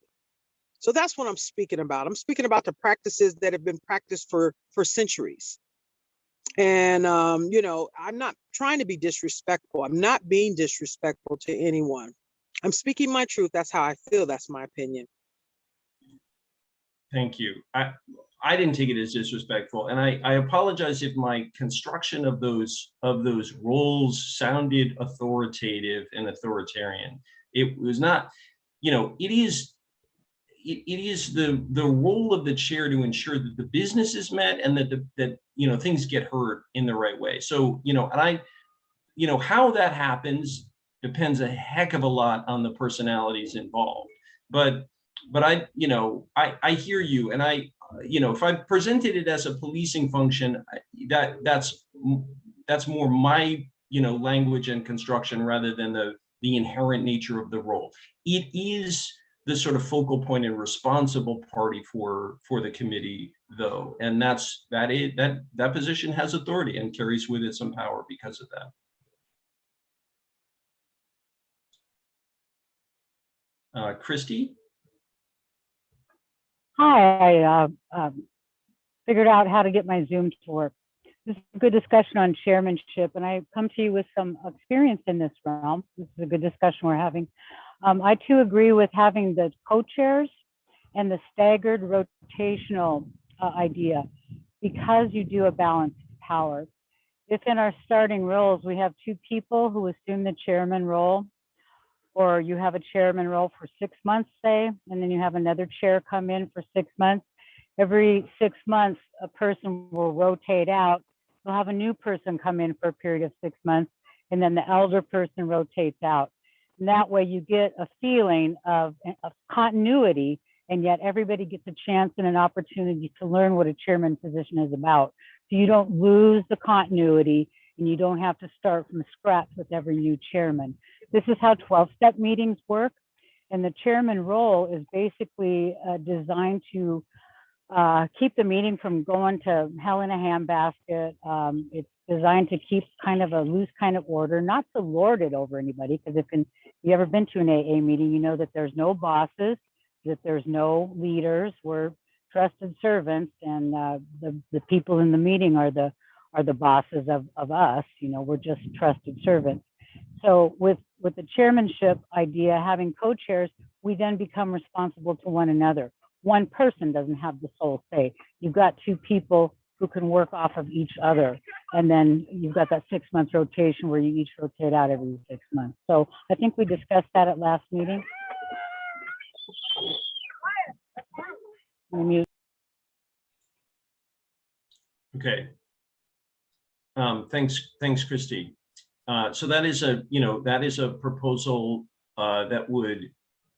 So that's what I'm speaking about. I'm speaking about the practices that have been practiced for centuries. And, I'm not trying to be disrespectful. I'm not being disrespectful to anyone. I'm speaking my truth. That's how I feel. That's my opinion. Thank you. I didn't take it as disrespectful, and I apologize if my construction of those roles sounded authoritative and authoritarian. It was not. It is the role of the chair to ensure that the business is met and that things get heard in the right way. So and you know, how that happens depends a heck of a lot on the personalities involved. But I, you know, I hear you, and I, you know, if I presented it as a policing function, that's more my, you know, language and construction rather than the inherent nature of the role. It is the sort of focal point and responsible party for the committee, though, and that position has authority and carries with it some power because of that. Christy? Hi, I figured out how to get my Zoom to work. This is a good discussion on chairmanship, and I come to you with some experience in this realm. This is a good discussion we're having. I too agree with having the co-chairs and the staggered rotational idea, because you do a balanced power. If in our starting roles we have two people who assume the chairman role, or you have a chairman role for 6 months, say, and then you have another chair come in for 6 months. Every 6 months, a person will rotate out. You'll have a new person come in for a period of 6 months, and then the elder person rotates out. And that way you get a feeling of continuity, and yet everybody gets a chance and an opportunity to learn what a chairman position is about. So you don't lose the continuity, and you don't have to start from scratch with every new chairman. This is how 12-step meetings work. And the chairman role is basically designed to keep the meeting from going to hell in a handbasket. It's designed to keep kind of a loose kind of order, not to lord it over anybody, because if you ever been to an AA meeting, you know that there's no bosses, that there's no leaders. We're trusted servants, and the people in the meeting are the bosses of us. You know, we're just trusted servants. So with the chairmanship idea, having co-chairs, we then become responsible to one another. One person doesn't have the sole say. You've got two people who can work off of each other. And then you've got that 6 month rotation where you each rotate out every 6 months. So I think we discussed that at last meeting. Okay. Thanks, Christy. So that is a proposal that would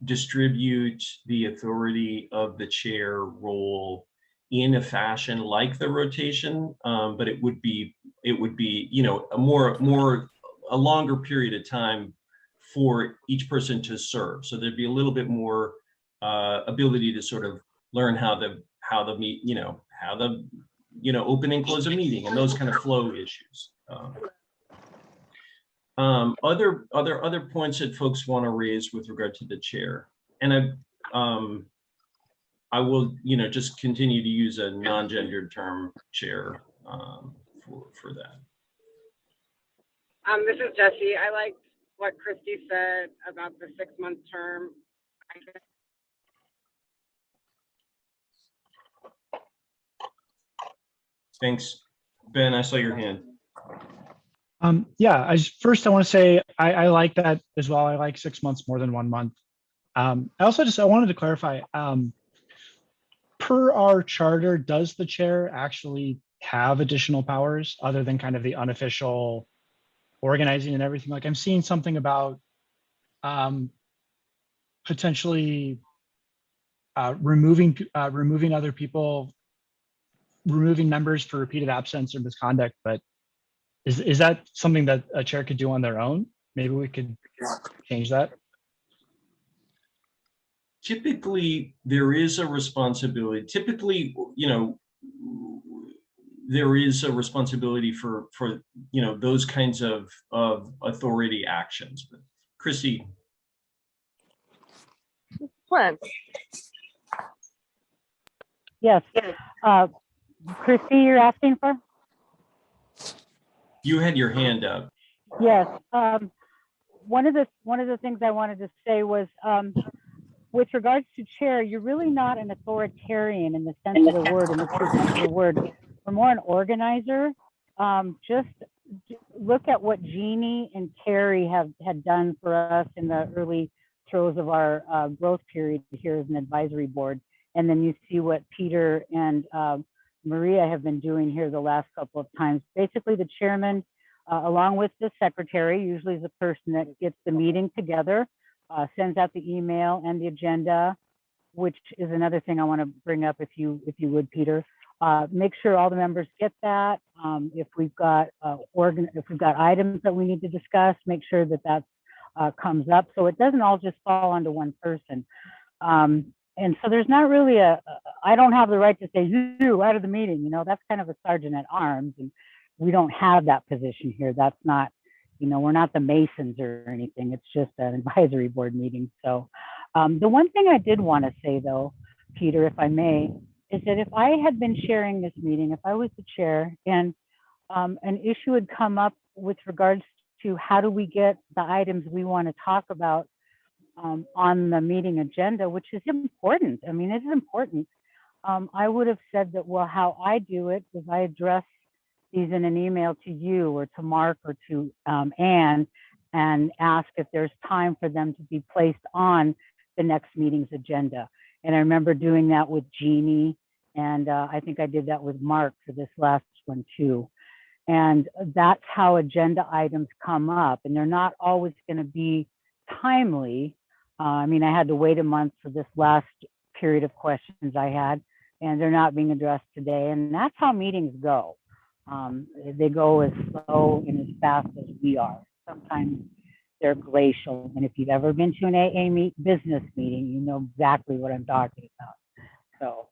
distribute the authority of the chair role in a fashion like the rotation, but it would be you know, a longer period of time for each person to serve. So there'd be a little bit more ability to sort of learn how the open and close a meeting and those kind of flow issues. Other points that folks want to raise with regard to the chair, and I will, you know, just continue to use a non-gendered term, chair, for that. This is Jessie. I liked what Christy said about the 6 month term. Thanks, Ben. I saw your hand. Yeah, first I want to say I like that as well. I like 6 months more than 1 month. I wanted to clarify, per our charter, does the chair actually have additional powers other than kind of the unofficial organizing and everything? Like I'm seeing something about potentially removing other people, removing members for repeated absence or misconduct, but is that something that a chair could do on their own? Maybe we could change that. Typically, there is a responsibility. Typically, you know, there is a responsibility for you know, those kinds of authority actions. But Christy. Glenn. Yes. Christy, you're asking for? You had your hand up. Yes. One of the things I wanted to say was, with regards to chair, you're really not an authoritarian in the sense of the word, in the true sense of the word. We're more an organizer. Just look at what Jeannie and Carrie had done for us in the early throes of our growth period here as an advisory board. And then you see what Peter and Maria have been doing here the last couple of times. Basically, the chairman along with the secretary, usually is the person that gets the meeting together, sends out the email and the agenda, which is another thing I want to bring up if you would, Peter. Make sure all the members get that. If we've got items that we need to discuss, make sure that that comes up, so it doesn't all just fall onto one person. And so there's not really I don't have the right to say you out of the meeting. You know, that's kind of a sergeant at arms, and we don't have that position here. That's not, you know, we're not the Masons or anything. It's just an advisory board meeting. So the one thing I did want to say though, Peter, if I may, is that if I had been sharing this meeting, if I was the chair and an issue had come up with regards to how do we get the items we want to talk about on the meeting agenda, which is important. I mean, it is important. I would have said that, well, how I do it is I address these in an email to you or to Mark or to Anne and ask if there's time for them to be placed on the next meeting's agenda. And I remember doing that with Jeannie, and I think I did that with Mark for this last one too. And that's how agenda items come up, and they're not always going to be timely. I mean, I had to wait a month for this last period of questions I had, and they're not being addressed today. And that's how meetings go. They go as slow and as fast as we are. Sometimes they're glacial. And if you've ever been to an AA business meeting, you know exactly what I'm talking about. So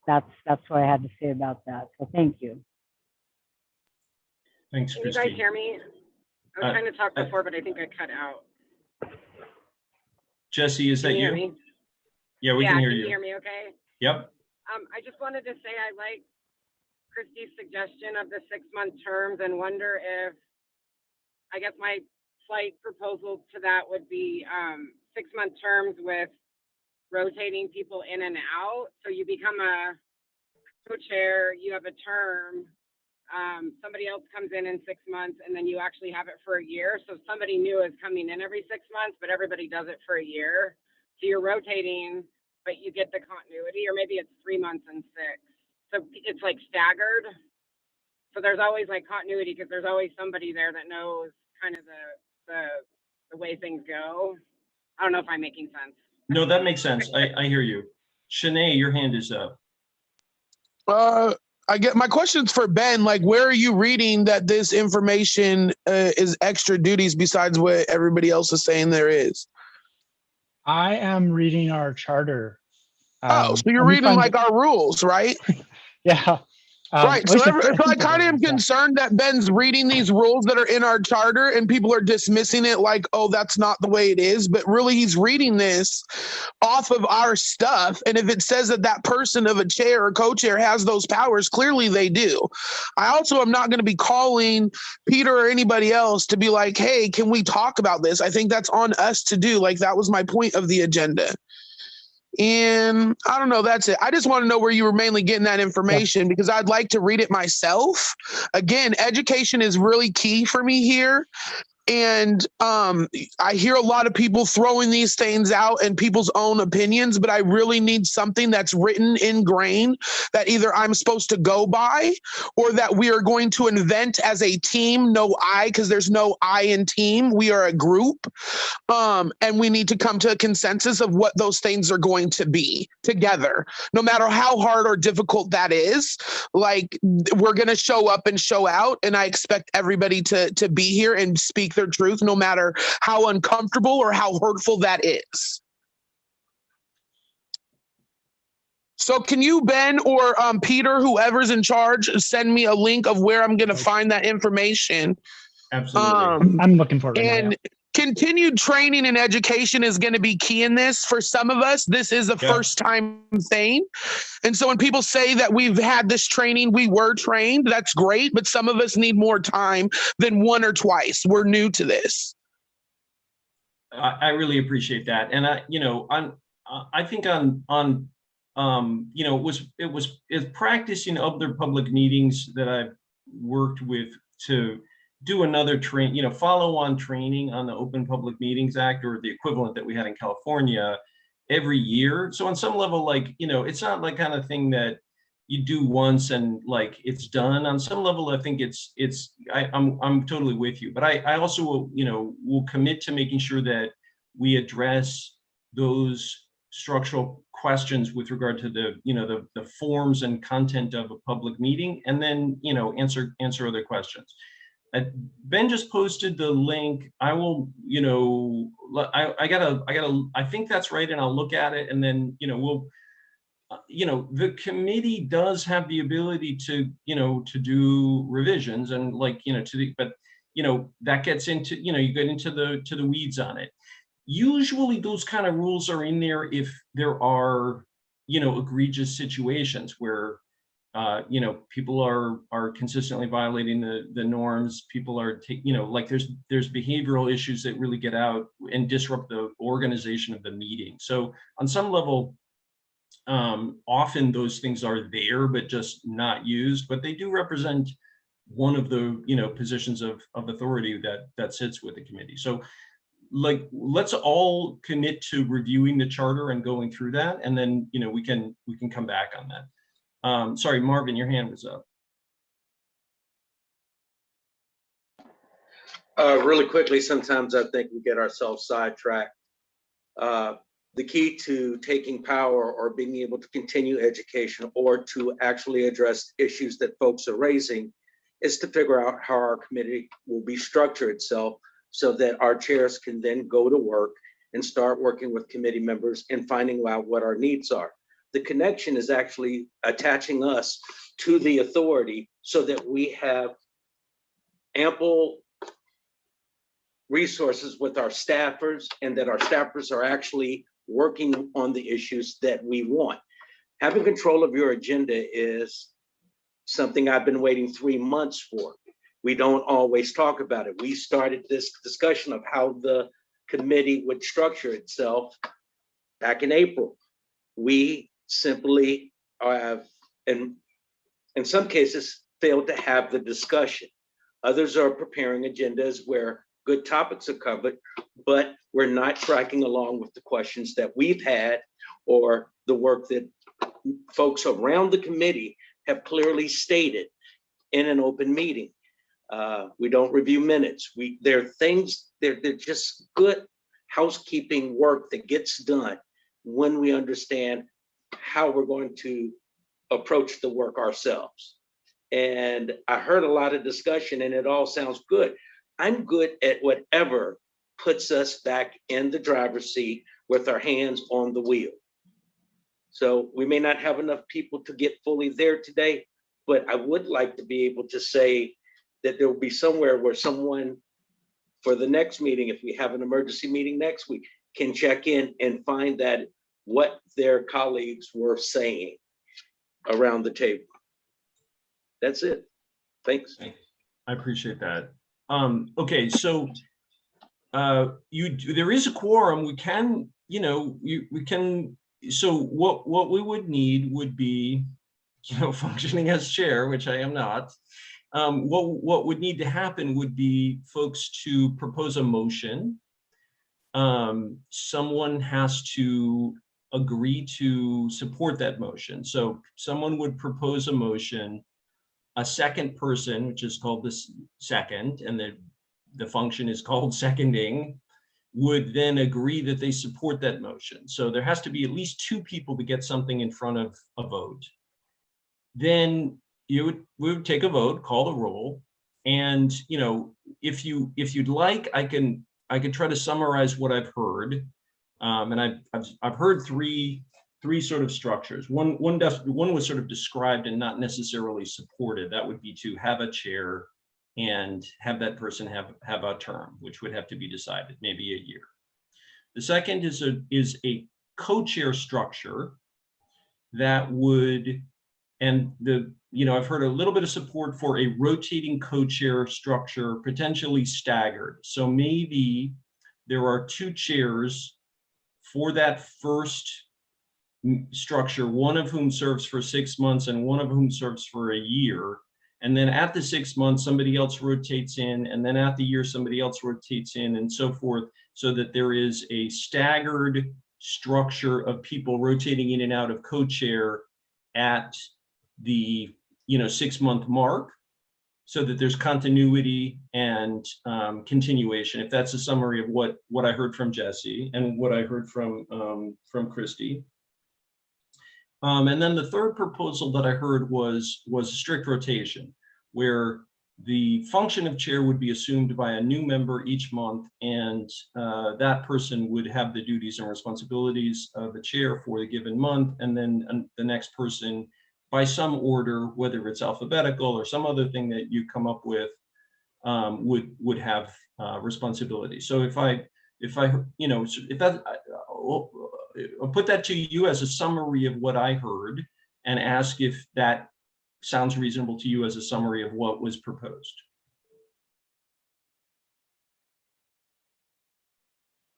that's what I had to say about that. So thank you. Thanks, Can you Christy. guys hear me? I was trying to talk before, but I think I cut out. Jesse, is that Can you you? hear me? Yeah, we can hear Can you. you hear me okay? Yep. I just wanted to say I like Christy's suggestion of the 6-month terms and wonder if, I guess my slight proposal to that would be 6-month terms with rotating people in and out. So you become a co-chair, you have a term, somebody else comes in 6 months, and then you actually have it for a year. So somebody new is coming in every 6 months, but everybody does it for a year. So you're rotating, but you get the continuity, or maybe it's 3 months and 6. So it's like staggered. So there's always like continuity because there's always somebody there that knows kind of the way things go. I don't know if I'm making sense. No, that makes sense. I hear you. Shanae, your hand is up. I get my question's for Ben. Like, where are you reading that this information is extra duties besides what everybody else is saying there is? I am reading our charter. So you're reading like our rules, right? Yeah. Right. So I kind of am concerned that Ben's reading these rules that are in our charter and people are dismissing it like, oh, that's not the way it is. But really, he's reading this off of our stuff. And if it says that that person of a chair or co-chair has those powers, clearly they do. I also am not going to be calling Peter or anybody else to be like, hey, can we talk about this? I think that's on us to do. Like, that was my point of the agenda. And I don't know, that's it. I just want to know where you were mainly getting that information because I'd like to read it myself. Again, education is really key for me here. And I hear a lot of people throwing these things out and people's own opinions, but I really need something that's written in grain that either I'm supposed to go by or that we are going to invent as a team. No I, because there's no I in team. We are a group. And we need to come to a consensus of what those things are going to be together, no matter how hard or difficult that is. Like, we're going to show up and show out. And I expect everybody to be here and speak their truth, no matter how uncomfortable or how hurtful that is. So can you, Ben, or Peter, whoever's in charge, send me a link of where I'm going to find that information? Absolutely. I'm looking for it. And continued training and education is going to be key in this. For some of us, this is a first time thing. And so when people say that we've had this training, we were trained, that's great. But some of us need more time than one or twice. We're new to this. I really appreciate that. And I think it was practice in other public meetings that I've worked with to do another follow-on training on the Open Public Meetings Act, or the equivalent that we had in California, every year. So on some level, it's not like kind of thing that you do once and like it's done. On some level, I think I'm totally with you, but I also will, will commit to making sure that we address those structural questions with regard to the forms and content of a public meeting, and then answer other questions. Ben just posted the link. I will, I think that's right, and I'll look at it, and then we'll, the committee does have the ability to to do revisions and but that gets into you get into the weeds on it. Usually those kind of rules are in there if there are egregious situations where people are consistently violating the norms. People are like there's behavioral issues that really get out and disrupt the organization of the meeting. So on some level, often those things are there but just not used, but they do represent one of the positions of authority that sits with the committee. So like, let's all commit to reviewing the charter and going through that, and then we can come back on that. Sorry, Marvin, your hand was up. Really quickly, sometimes I think we get ourselves sidetracked. The key to taking power or being able to continue education or to actually address issues that folks are raising is to figure out how our committee will be structured itself, so that our chairs can then go to work and start working with committee members and finding out what our needs are. The connection is actually attaching us to the authority so that we have ample resources with our staffers, and that our staffers are actually working on the issues that we want. Having control of your agenda is something I've been waiting 3 months for. We don't always talk about it. We started this discussion of how the committee would structure itself back in April. We simply have, and in some cases, failed to have the discussion. Others are preparing agendas where good topics are covered, but we're not tracking along with the questions that we've had or the work that folks around the committee have clearly stated in an open meeting. We don't review minutes. There are things, they're just good housekeeping work that gets done when we understand how we're going to approach the work ourselves. And I heard a lot of discussion and it all sounds good. I'm good at whatever puts us back in the driver's seat with our hands on the wheel. So we may not have enough people to get fully there today, but I would like to be able to say that there will be somewhere where someone for the next meeting, if we have an emergency meeting next week, can check in and find that what their colleagues were saying around the table. That's it. Thanks. I appreciate that. Okay, so there is a quorum. We can, we can. So what we would need would be, functioning as chair, which I am not. What would need to happen would be folks to propose a motion. Someone has to agree to support that motion. So someone would propose a motion, a second person, which is called the second, and the function is called seconding, would then agree that they support that motion. So there has to be at least 2 people to get something in front of a vote. Then we would take a vote, call the roll, and if you'd like, I can try to summarize what I've heard, and I've heard three sort of structures. One was sort of described and not necessarily supported. That would be to have a chair and have that person have a term, which would have to be decided, maybe a year. The second is a co-chair structure that would, and I've heard a little bit of support for a rotating co-chair structure, potentially staggered. So maybe there are 2 chairs for that first structure, one of whom serves for 6 months and one of whom serves for a year. And then at the 6 months, somebody else rotates in, and then at the year, somebody else rotates in, and so forth, so that there is a staggered structure of people rotating in and out of co-chair at the 6-month mark, so that there's continuity and continuation. If that's a summary of what I heard from Jesse and what I heard from Christy. And then the third proposal that I heard was strict rotation, where the function of chair would be assumed by a new member each month, and that person would have the duties and responsibilities of the chair for the given month, and then the next person, by some order, whether it's alphabetical or some other thing that you come up with, would have responsibility. So if I'll put that to you as a summary of what I heard, and ask if that sounds reasonable to you as a summary of what was proposed.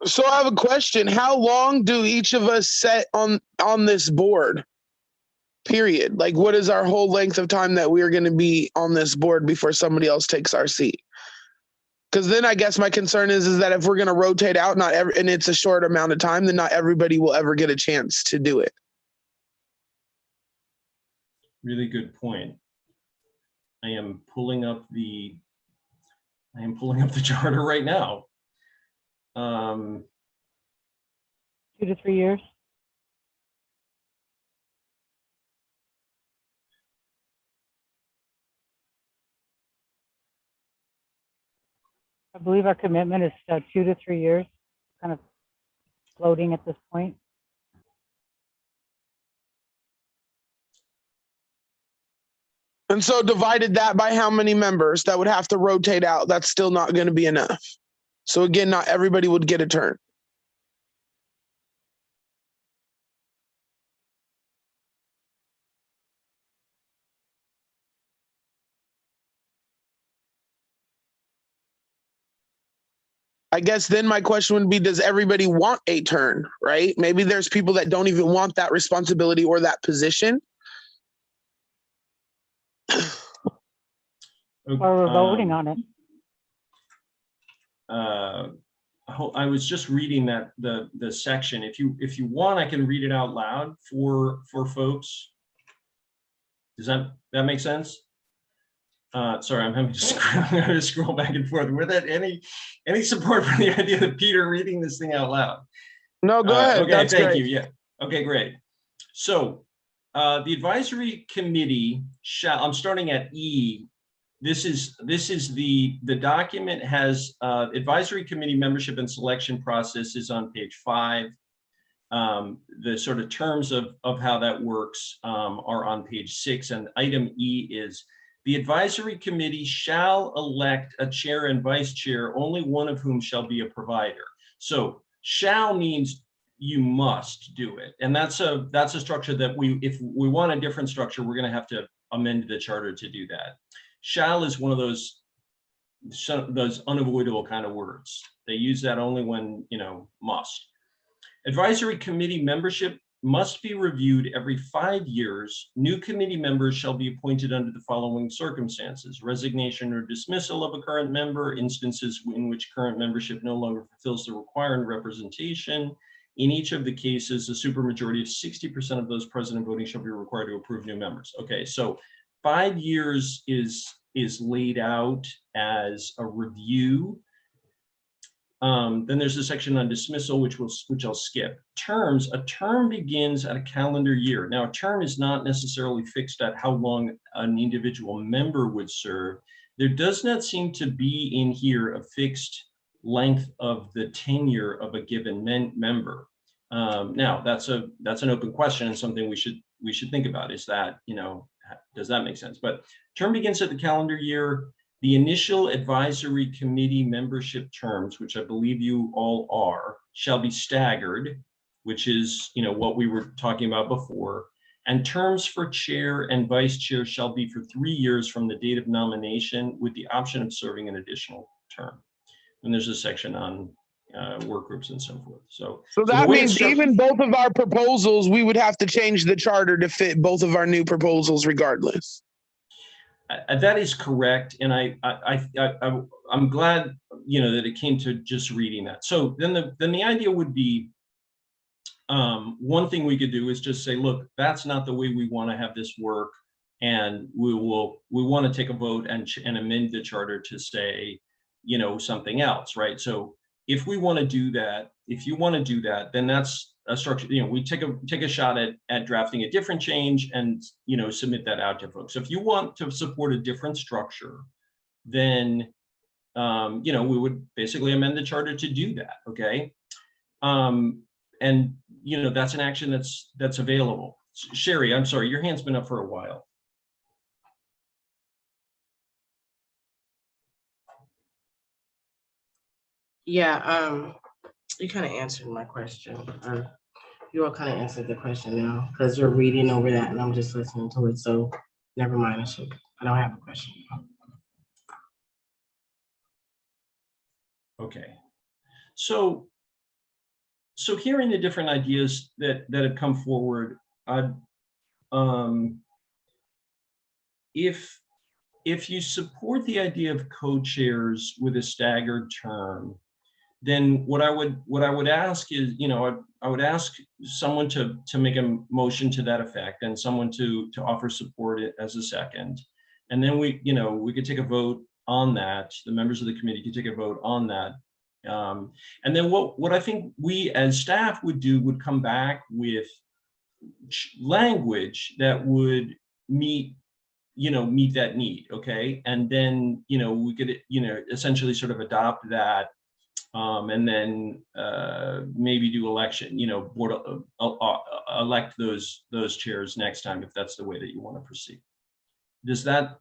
So I have a question. How long do each of us set on this board? Period. Like, what is our whole length of time that we are going to be on this board before somebody else takes our seat? Because then I guess my concern is that if we're going to rotate out, and it's a short amount of time, then not everybody will ever get a chance to do it. Really good point. I am pulling up the charter right now. 2 to 3 years. I believe our commitment is 2 to 3 years, kind of floating at this point. And so divided that by how many members that would have to rotate out, that's still not going to be enough. So again, not everybody would get a turn. I guess then my question would be, does everybody want a turn, right? Maybe there's people that don't even want that responsibility or that position. Or we're voting on it. I was just reading that the section. If you want, I can read it out loud for folks. Does that make sense? Sorry, I'm having to scroll back and forth. Were there any support for the idea of Peter reading this thing out loud? No, go ahead. Okay, That's thank great. you. Yeah. Okay, great. So the advisory committee shall. I'm starting at E. This is the document has advisory committee membership and selection process is on page 5. The sort of terms of how that works are on page 6, and item E is the advisory committee shall elect a chair and vice chair, only one of whom shall be a provider. So shall means you must do it, and that's a structure that if we want a different structure, we're going to have to amend the charter to do that. Shall is one of those unavoidable kind of words. They use that only when, must. Advisory committee membership must be reviewed every 5 years. New committee members shall be appointed under the following circumstances: resignation or dismissal of a current member, instances in which current membership no longer fulfills the required representation. In each of the cases, a supermajority of 60% of those present and voting shall be required to approve new members. Okay, so 5 years is laid out as a review. Then there's a section on dismissal, which I'll skip. Terms, a term begins at a calendar year. Now, a term is not necessarily fixed at how long an individual member would serve. There does not seem to be in here a fixed length of the tenure of a given member. Now, that's an open question and something we should think about. Is that, does that make sense? But term begins at the calendar year. The initial advisory committee membership terms, which I believe you all are, shall be staggered, which is, what we were talking about before. And terms for chair and vice chair shall be for 3 years from the date of nomination, with the option of serving an additional term. And there's a section on work groups and so forth. So that means even both of our proposals, we would have to change the charter to fit both of our new proposals regardless. That is correct, and I'm glad that it came to just reading that. So then the idea would be, one thing we could do is just say, look, that's not the way we want to have this work. And we want to take a vote and amend the charter to say, you know, something else, right? So if we want to do that, if you want to do that, then that's a structure, you know, we take a shot at drafting a different change and, you know, submit that out to folks. So if you want to support a different structure, then, you know, we would basically amend the charter to do that, okay? And, you know, that's an action that's available. Sherry, I'm sorry, your hand's been up for a while. Yeah, you kind of answered my question. You all kind of answered the question now because you're reading over that and I'm just listening to it. So never mind. I don't have a question. Okay. So hearing the different ideas that have come forward, if you support the idea of co-chairs with a staggered term, then what I would ask is, you know, I would ask someone to make a motion to that effect, and someone to offer support as a second, and then we could take a vote on that. The members of the committee could take a vote on that, and then what I think we as staff would do would come back with language that would meet that need, okay? And then, you know, we could, you know, essentially sort of adopt that, and then maybe do election, you know, board elect those chairs next time if that's the way that you want to proceed. Does that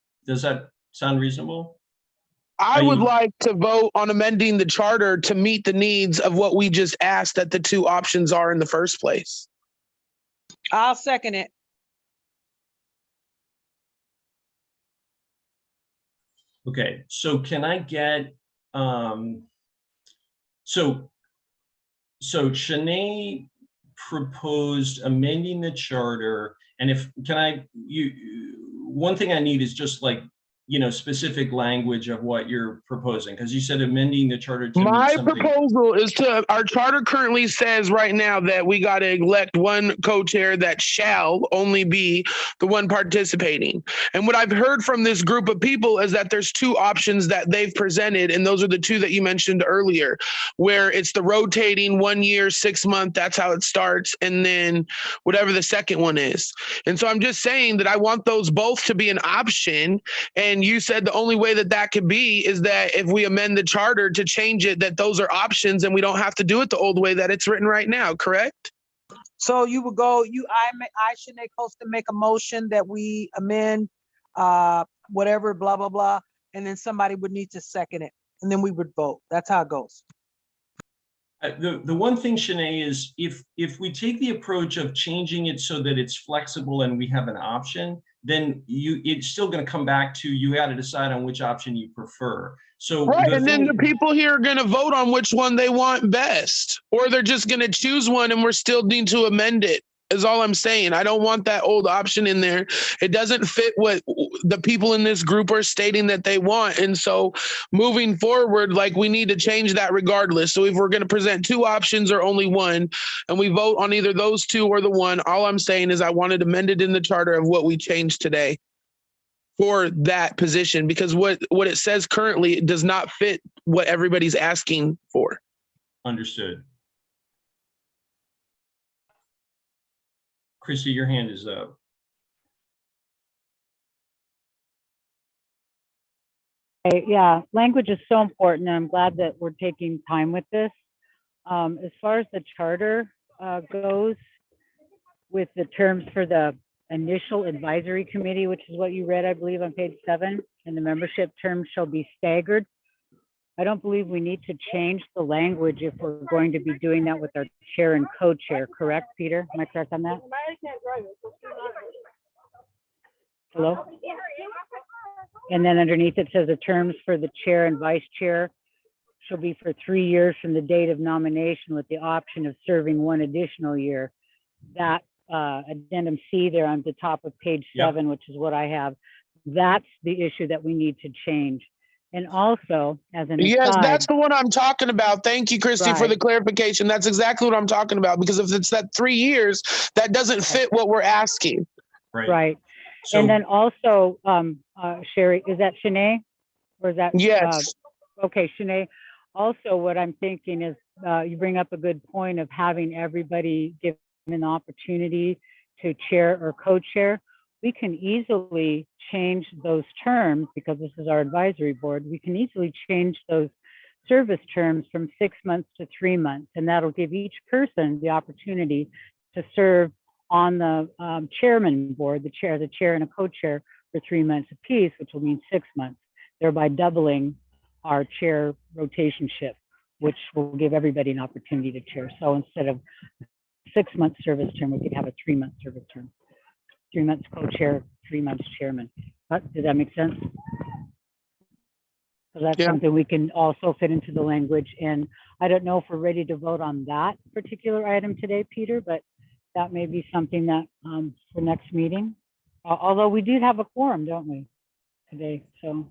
sound reasonable? I would like to vote on amending the charter to meet the needs of what we just asked that the two options are in the first place. I'll second it. Okay, so can I get, so Shanae proposed amending the charter, and one thing I need is just like, you know, specific language of what you're proposing, because you said amending the charter to My meet something. proposal is our charter currently says right now that we got to elect one co-chair that shall only be the one participating. And what I've heard from this group of people is that there's two options that they've presented, and those are the two that you mentioned earlier, where it's the rotating 1 year, 6 month, that's how it starts, and then whatever the second one is. And so I'm just saying that I want those both to be an option. And you said the only way that could be is that if we amend the charter to change it, that those are options and we don't have to do it the old way that it's written right now, correct? So you would go, I Shanae Costa make a motion that we amend whatever, blah, blah, blah, and then somebody would need to second it, and then we would vote. That's how it goes. The one thing, Shanae, is if we take the approach of changing it so that it's flexible and we have an option, then it's still going to come back to you got to decide on which option you prefer. So right, and then the people here are going to vote on which one they want best, or they're just going to choose one and we're still need to amend it. Is all I'm saying. I don't want that old option in there. It doesn't fit what the people in this group are stating that they want. And so moving forward, like, we need to change that regardless. So if we're going to present two options or only one, and we vote on either those two or the one, all I'm saying is I wanted amended in the charter of what we changed today for that position, because what it says currently, it does not fit what everybody's asking for. Understood. Christy, your hand is up. Yeah, language is so important, and I'm glad that we're taking time with this. As far as the charter goes, with the terms for the initial advisory committee, which is what you read, I believe, on page 7, and the membership terms shall be staggered. I don't believe we need to change the language if we're going to be doing that with our chair and co-chair, correct, Peter? Am I correct on that? Hello? And then underneath it says the terms for the chair and vice chair shall be for 3 years from the date of nomination with the option of serving 1 additional year. That addendum C there on the top of page 7, which is what I have, that's the issue that we need to change. And also, as an yes, aside, that's the one I'm talking about. Thank you, Christy, for the clarification. That's exactly what I'm talking about, because if it's that 3 years, that doesn't fit what we're asking. Right. So And then also, Sherry, is that Shanae? Or is that? Yes. Okay, Shanae. Also, what I'm thinking is you bring up a good point of having everybody given an opportunity to chair or co-chair. We can easily change those terms because this is our advisory board. We can easily change those service terms from 6 months to 3 months, and that'll give each person the opportunity to serve on the chairman board, the chair and a co-chair for 3 months apiece, which will mean 6 months, thereby doubling our chair rotation shift, which will give everybody an opportunity to chair. So instead of 6 month service term, we could have a 3 month service term. 3 months co-chair, 3 months chairman. Does that make sense? So that's something we can also fit into the language. And I don't know if we're ready to vote on that particular item today, Peter, but that may be something that for next meeting. Although we do have a quorum, don't we, today? So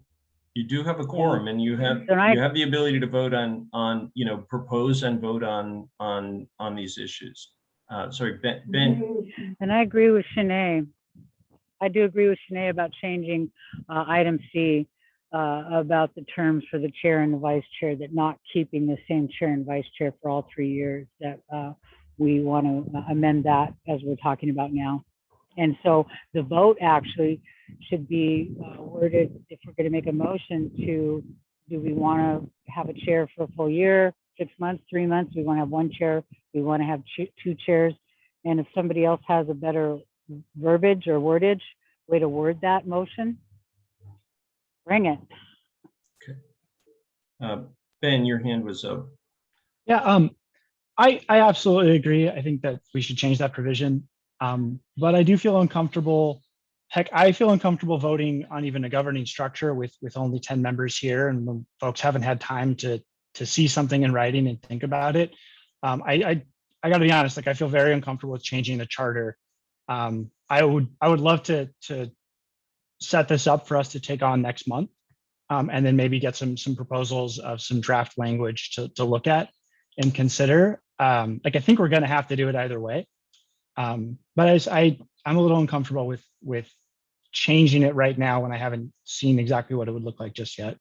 you do have a quorum, and you have the ability to vote on propose and vote on these issues. Sorry, Ben. And I agree with Shanae. I do agree with Shanae about changing item C about the terms for the chair and the vice chair, that not keeping the same chair and vice chair for all 3 years, that we want to amend that as we're talking about now. And so the vote actually should be worded, if we're going to make a motion to, do we want to have a chair for a full year, 6 months, 3 months? We want to have one chair. We want to have two chairs. And if somebody else has a better verbiage or wordage, way to word that motion, bring it. Okay. Ben, your hand was up. Yeah, I absolutely agree. I think that we should change that provision. But I do feel uncomfortable. Heck, I feel uncomfortable voting on even a governing structure with only 10 members here, and when folks haven't had time to see something in writing and think about it. I got to be honest, like I feel very uncomfortable with changing the charter. I would love to set this up for us to take on next month, and then maybe get some proposals of some draft language to look at and consider. Like I think we're going to have to do it either way. But I'm a little uncomfortable with changing it right now when I haven't seen exactly what it would look like just yet.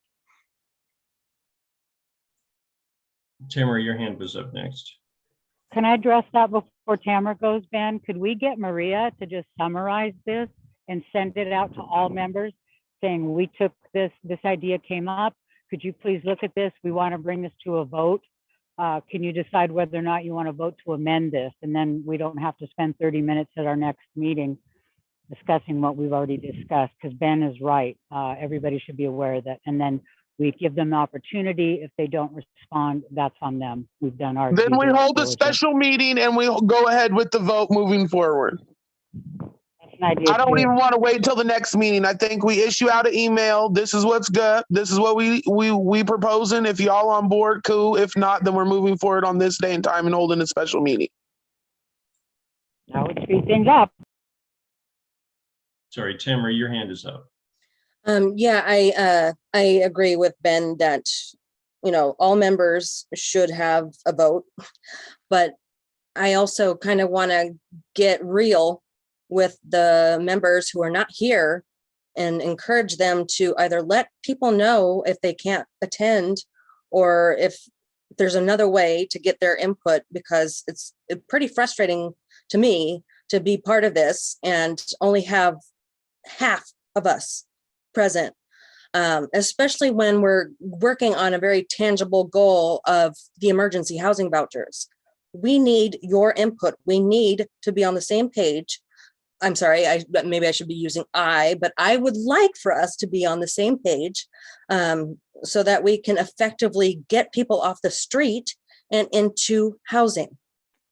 Tamara, your hand was up next. Can I address that before Tamara goes, Ben? Could we get Maria to just summarize this and send it out to all members saying, we took this idea came up. Could you please look at this? We want to bring this to a vote. Can you decide whether or not you want to vote to amend this? And then we don't have to spend 30 minutes at our next meeting discussing what we've already discussed, because Ben is right. Everybody should be aware of that. And then we give them the opportunity. If they don't respond, that's on them. We've done our Then due we hold a diligence. special meeting and we go ahead with the vote moving forward. That's an idea I don't too. even want to wait until the next meeting. I think we issue out an email. This is what's good. This is what we proposing. If y'all on board, cool. If not, then we're moving forward on this day and time and holding a special meeting. That would speed things up. Sorry, Tamara, your hand is up. Yeah, I agree with Ben that, all members should have a vote, but I also kind of want to get real with the members who are not here and encourage them to either let people know if they can't attend, or if there's another way to get their input, because it's pretty frustrating to me to be part of this and only have half of us present, especially when we're working on a very tangible goal of the emergency housing vouchers. We need your input. We need to be on the same page. I'm sorry, maybe I should be using but I would like for us to be on the same page, so that we can effectively get people off the street and into housing.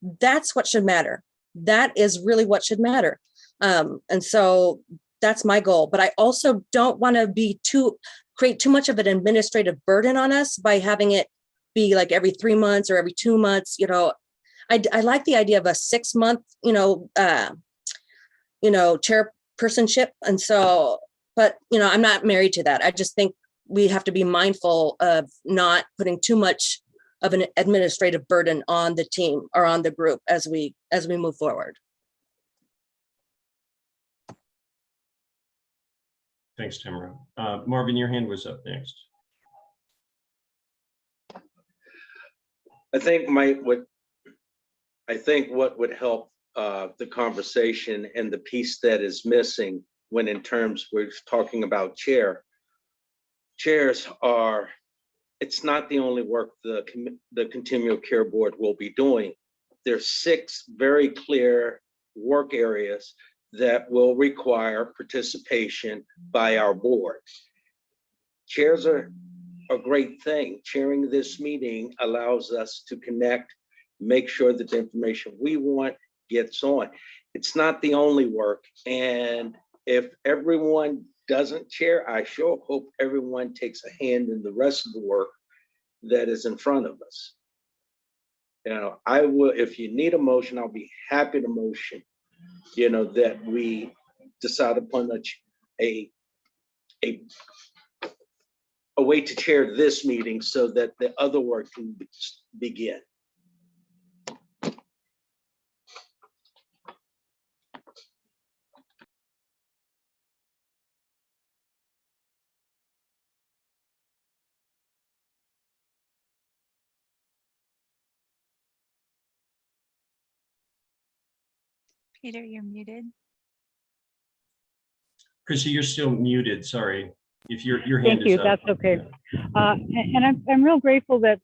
That's what should matter. That is really what should matter. And so that's my goal. But I also don't want to create too much of an administrative burden on us by having it be like every 3 months or every 2 months. I like the idea of a 6 month, chairpersonship. And so, but, I'm not married to that. I just think we have to be mindful of not putting too much of an administrative burden on the team or on the group as we move forward. Thanks, Tamara. Marvin, your hand was up next. I think what would help the conversation and the piece that is missing when in terms we're talking about chairs are, it's not the only work the Continual Care Board will be doing. There's 6 very clear work areas that will require participation by our board. Chairs are a great thing. Chairing this meeting allows us to connect, make sure that the information we want gets on. It's not the only work. And if everyone doesn't chair, I sure hope everyone takes a hand in the rest of the work that is in front of us. You know, I will, if you need a motion, I'll be happy to motion, you know, that we decide upon a way to chair this meeting so that the other work can begin. Peter, you're muted. Chrissy, you're still muted. Sorry. If your hand Thank is you. up. That's okay. And I'm real grateful that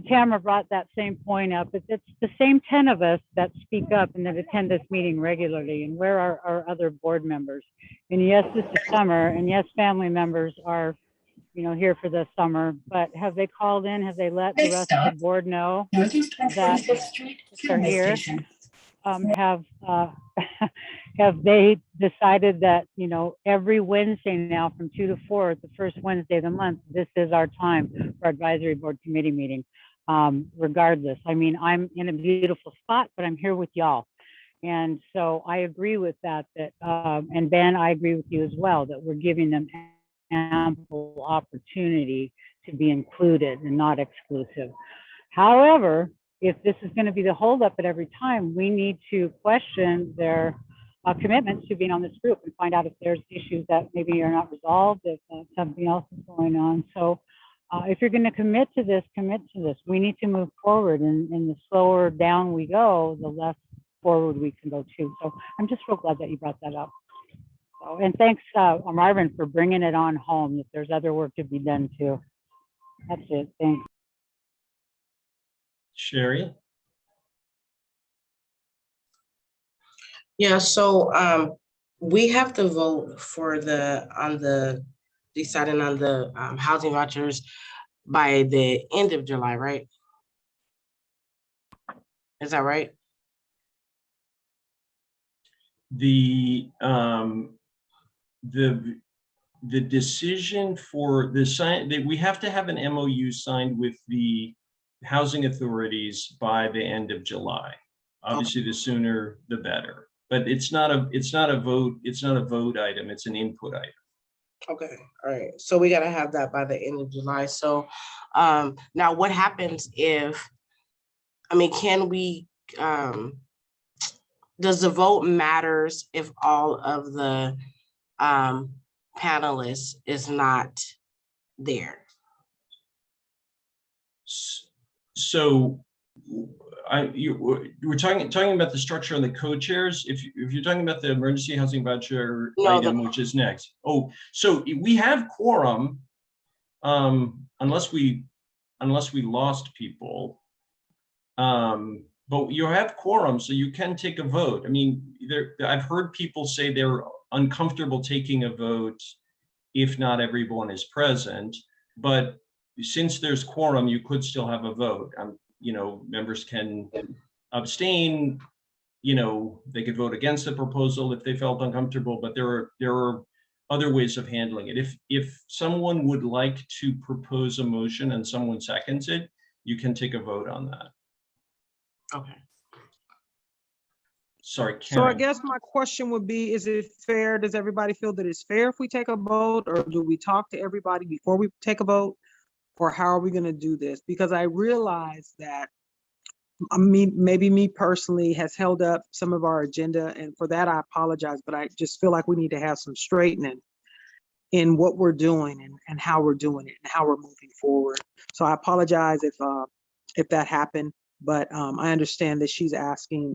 Tamara brought that same point up. It's the same 10 of us that speak up and that attend this meeting regularly. And where are our other board members? And yes, this is summer, and yes, family members are, you know, here for the summer. But have they called in? Have they let the rest of the board know that they're here? Have they decided that, you know, every Wednesday now from 2 to 4, the first Wednesday of the month, this is our time for advisory board committee meeting, regardless. I mean, I'm in a beautiful spot, but I'm here with y'all. And so I agree with that, and Ben, I agree with you as well, that we're giving them ample opportunity to be included and not exclusive. However, if this is going to be the holdup at every time, we need to question their commitments to being on this group and find out if there's issues that maybe are not resolved, if something else is going on. So if you're going to commit to this, commit to this. We need to move forward, and the slower down we go, the less forward we can go too. So I'm just real glad that you brought that up. So, and thanks, Marvin, for bringing it on home. If there's other work to be done too. That's it. Thanks. Sherry? Yeah, so we have to vote for deciding on the housing vouchers by the end of July, right? Is that right? The decision for the sign that we have to have an MOU signed with the housing authorities by the end of July. Obviously, the sooner the better. But it's not a vote. It's not a vote item. It's an input item. Okay, all right. So we gotta have that by the end of July. So now what happens if, I mean, can we, does the vote matters if all of the panelists is not there? So we're talking about the structure on the co-chairs. If you're talking about the emergency housing voucher item, which is next. Oh, so we have quorum, unless we lost people. But you have quorum, so you can take a vote. I mean, I've heard people say they're uncomfortable taking a vote if not everyone is present. But since there's quorum, you could still have a vote. You know, members can abstain. You know, they could vote against the proposal if they felt uncomfortable. But there are other ways of handling it. If someone would like to propose a motion and someone seconds it, you can take a vote on that. Okay. Sorry, Karen. So I guess my question would be, is it fair? Does everybody feel that it's fair if we take a vote, or do we talk to everybody before we take a vote? Or how are we going to do this? Because I realize that maybe me personally has held up some of our agenda, and for that I apologize, but I just feel like we need to have some straightening. in what we're doing and how we're doing it and how we're moving forward. So I apologize if that happened, but I understand that she's asking,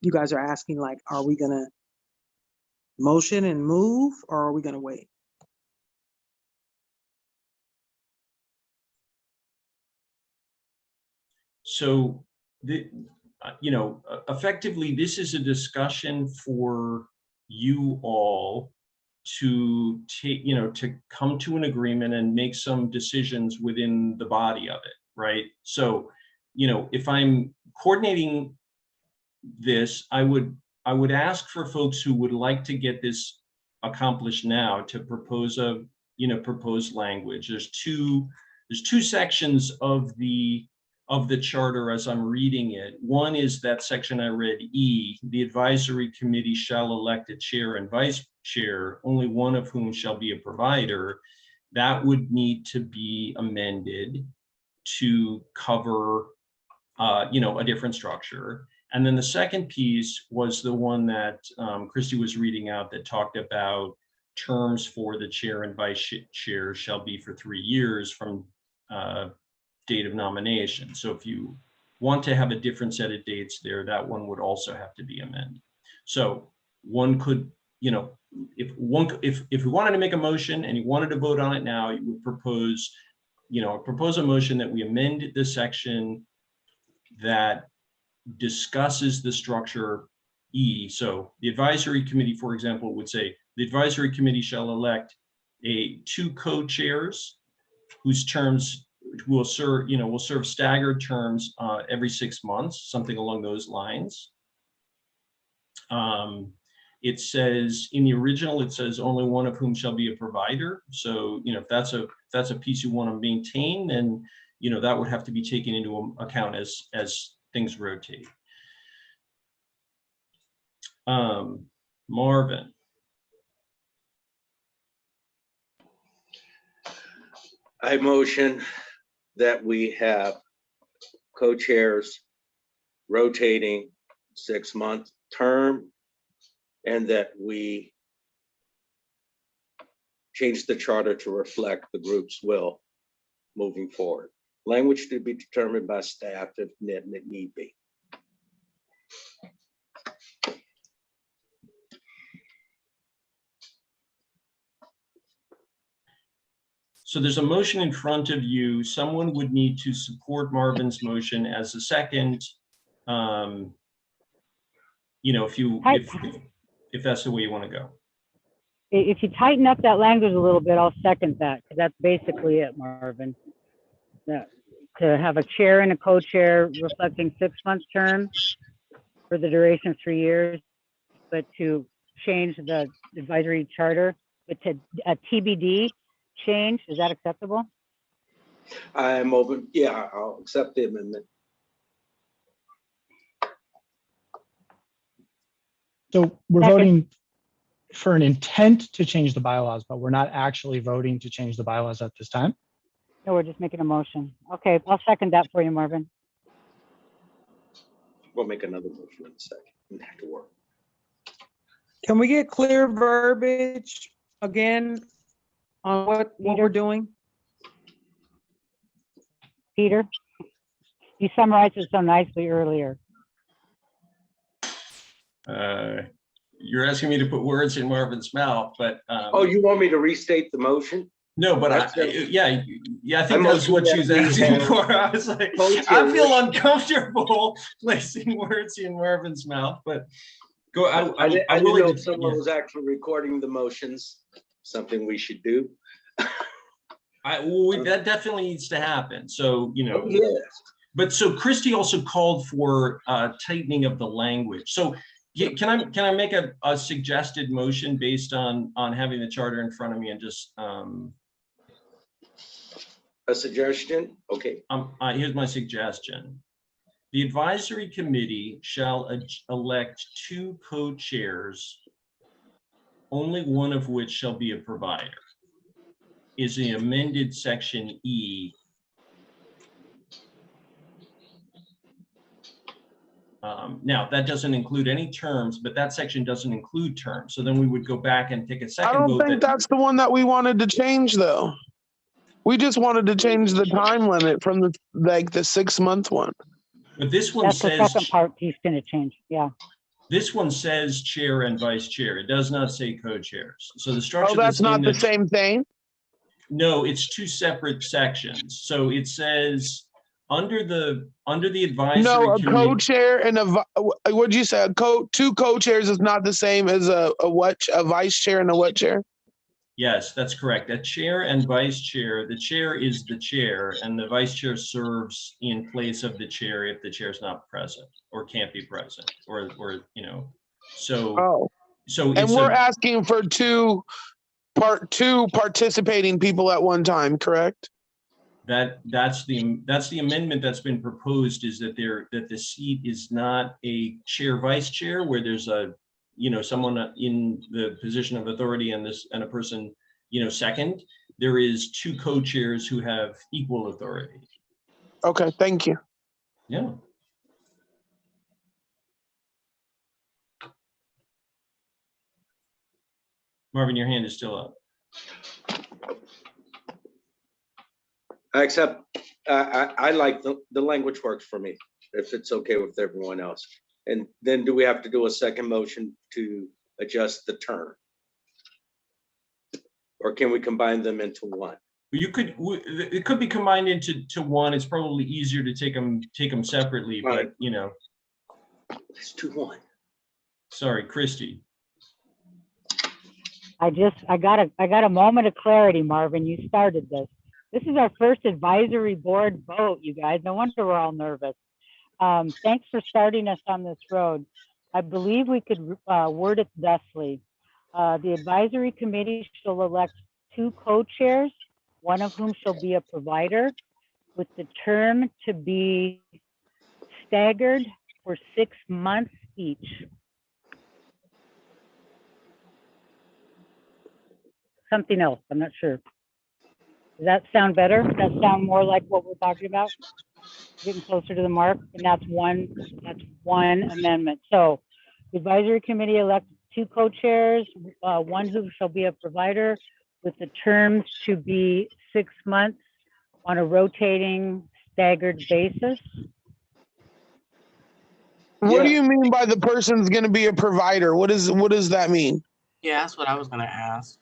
you guys are asking, like, are we gonna motion and move, or are we gonna wait? So effectively, this is a discussion for you all to take, to come to an agreement and make some decisions within the body of it, right? So, if I'm coordinating this, I would ask for folks who would like to get this accomplished now to propose proposed language. There's two sections of the charter as I'm reading it. One is that section I read, E, the advisory committee shall elect a chair and vice chair, only one of whom shall be a provider. That would need to be amended to cover, a different structure. And then the second piece was the one that Christy was reading out that talked about terms for the chair and vice chair shall be for 3 years from date of nomination. So if you want to have a different set of dates there, that one would also have to be amended. So one could, if we wanted to make a motion and you wanted to vote on it now, you would propose a motion that we amend the section that discusses the structure E. So the advisory committee, for example, would say the advisory committee shall elect 2 co-chairs whose terms will serve staggered terms every 6 months, something along those lines. It says in the original, it says only one of whom shall be a provider. So, if that's a piece you want to maintain, then, that would have to be taken into account as things rotate. Marvin. I motion that we have co-chairs rotating 6-month term, and that we change the charter to reflect the group's will moving forward. Language to be determined by staff if need be. So there's a motion in front of you. Someone would need to support Marvin's motion as a second. If that's the way you want to go. If you tighten up that language a little bit, I'll second that, because that's basically it, Marvin. To have a chair and a co-chair reflecting 6-month terms for the duration of 3 years, but to change the advisory charter to a TBD change, is that acceptable? I'm open. Yeah, I'll accept the amendment. So we're voting for an intent to change the bylaws, but we're not actually voting to change the bylaws at this time. No, we're just making a motion. Okay, I'll second that for you, Marvin. We'll make another motion in a second. It have to work. Can we get clear verbiage again on what we're doing? Peter, you summarized it so nicely earlier. You're asking me to put words in Marvin's mouth, but oh, you want me to restate the motion? No, but I think that's what she was asking for. I was like, I feel uncomfortable placing words in Marvin's mouth, but go. I didn't know if someone was actually recording the motions. Something we should do. That definitely needs to happen. So yes. But so Christy also called for tightening of the language. So can I make a suggested motion based on having the charter in front of me and just a suggestion? Okay. Here's my suggestion. The advisory committee shall elect 2 co-chairs, only one of which shall be a provider. Is the amended section E. Now, that doesn't include any terms, but that section doesn't include terms. So then we would go back and take a I second don't vote. think that's the one that we wanted to change, though. We just wanted to change the time limit from the 6-month one. But this one That's the says, second part he's gonna change, yeah. this one says chair and vice chair. It does not say co-chairs. So the structure Oh, that's in not the same thing? No, it's two separate sections. So it says under the advisory No, a committee. co-chair and what'd you say? Two co-chairs is not the same as a vice chair and a what chair? Yes, that's correct. A chair and vice chair. The chair is the chair, and the vice chair serves in place of the chair if the chair is not present or can't be present, or So, Oh, so and it's we're asking for two participating people at one time, correct? that's the amendment that's been proposed, is that the seat is not a chair vice chair where there's someone in the position of authority and a person second. There is two co-chairs who have equal authority. Okay, thank you. Yeah. Marvin, your hand is still up. Except I like the language works for me, if it's okay with everyone else. And then do we have to do a second motion to adjust the term? Or can we combine them into one? It could be combined into one. It's probably easier to take them separately, Right. But Let's do one. Sorry, Christy. I got a moment of clarity, Marvin. You started this. This is our first advisory board vote, you guys. No wonder we're all nervous. Thanks for starting us on this road. I believe we could word it thusly. The advisory committee shall elect two co-chairs, one of whom shall be a provider, with the term to be staggered for 6 months each. Something else, I'm not sure. Does that sound better? Does that sound more like what we're talking about? Getting closer to the mark, and that's one amendment. So the advisory committee elects two co-chairs, one who shall be a provider, with the terms to be 6 months on a rotating staggered basis. What do you mean by the person's going to be a provider? What does that mean? Yeah, that's what I was gonna ask.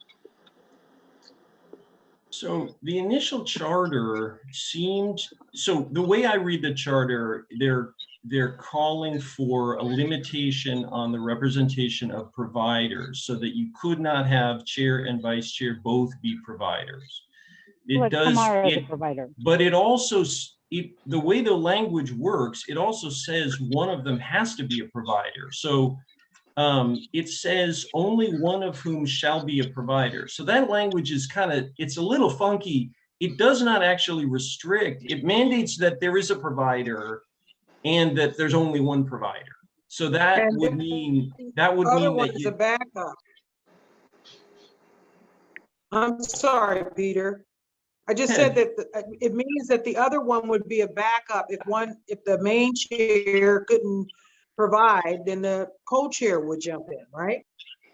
So the initial charter so the way I read the charter, they're calling for a limitation on the representation of providers so that you could not have chair and vice chair both be providers. Like Tamara is a provider. But it also, the way the language works, it also says one of them has to be a provider. So it says only one of whom shall be a provider. So that language is it's a little funky. It does not actually restrict. It mandates that there is a provider and that there's only one provider. So that would mean that It's a backup. I'm sorry, Peter. I just said that it means that the other one would be a backup if the main chair couldn't provide, then the co-chair would jump in, right?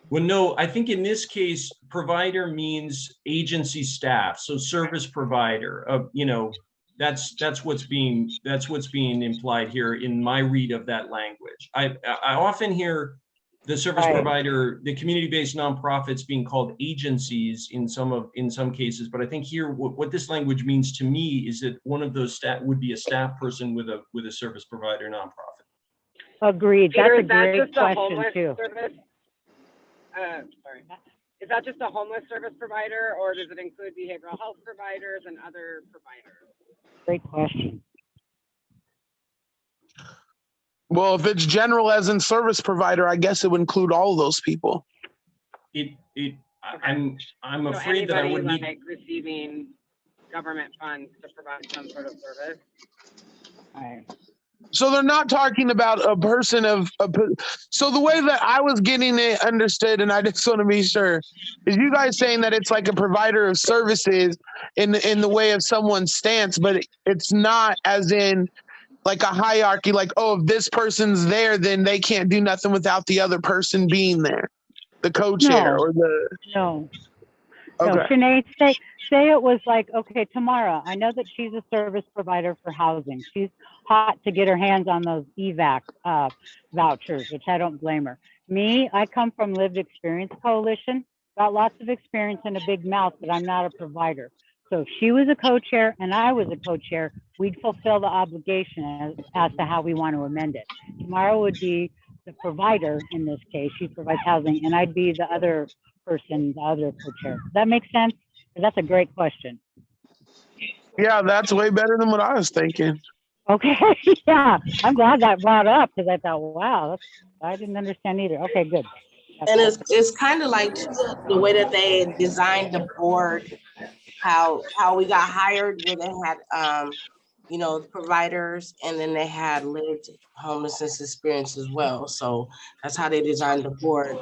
Well, no, I think in this case, provider means agency staff, so service provider. That's what's being implied here in my read of that language. I often hear the service provider, the community-based nonprofits being called agencies in some cases, but I think here what this language means to me is that one of those staff would be a staff person with a service provider nonprofit. Agreed. Peter, That's a great question too. Is that just a homeless service provider, or does it include behavioral health providers and other providers? Great question. Well, if it's general as in service provider, I guess it would include all those people. I'm afraid that I would need receiving government funds to provide some sort of service. All right. So they're not talking about a person so the way that I was getting it understood, and I just want to be sure, is you guys saying that it's like a provider of services in the way of someone's stance, but it's not as in like a hierarchy, like, oh, if this person's there, then they can't do nothing without the other person being there, the co-chair No. or the. No, Okay. no, Sinead, say it was like, okay, Tamara, I know that she's a service provider for housing. She's hot to get her hands on those EVAC vouchers, which I don't blame her. Me, I come from Lived Experience Coalition, got lots of experience and a big mouth, but I'm not a provider. So if she was a co-chair and I was a co-chair, we'd fulfill the obligation as to how we want to amend it. Tamara would be the provider in this case. She provides housing, and I'd be the other person, the other co-chair. Does that make sense? That's a great question. Yeah, that's way better than what I was thinking. Okay, yeah, I'm glad that brought up because I thought, wow, I didn't understand either. Okay, good. And it's kind of like the way that they designed the board, how we got hired, where they had you know, providers, and then they had lived homelessness experience as well. So that's how they designed the board.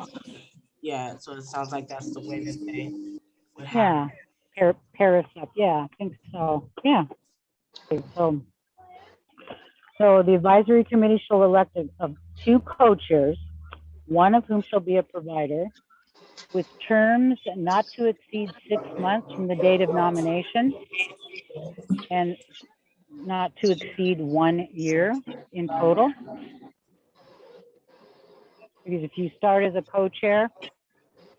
Yeah, so it sounds like that's the way that they would have. Yeah, pair us up. Yeah, I think so. Yeah. Okay, so the advisory committee shall elect of 2 co-chairs, one of whom shall be a provider, with terms not to exceed 6 months from the date of nomination and not to exceed 1 year in total. Because if you start as a co-chair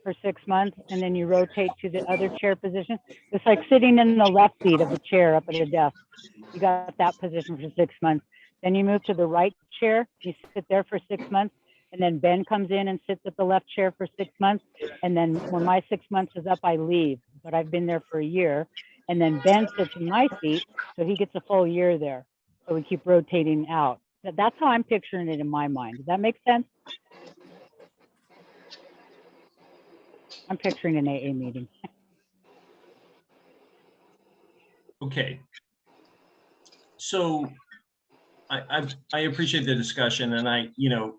for 6 months and then you rotate to the other chair position, it's like sitting in the left seat of the chair up at a desk. You got that position for 6 months. Then you move to the right chair, you sit there for 6 months, and then Ben comes in and sits at the left chair for 6 months. And then when my 6 months is up, I leave, but I've been there for a year. And then Ben sits in my seat, so he gets a full year there. So we keep rotating out. That's how I'm picturing it in my mind. Does that make sense? I'm picturing an AA meeting. Okay. So I appreciate the discussion, and the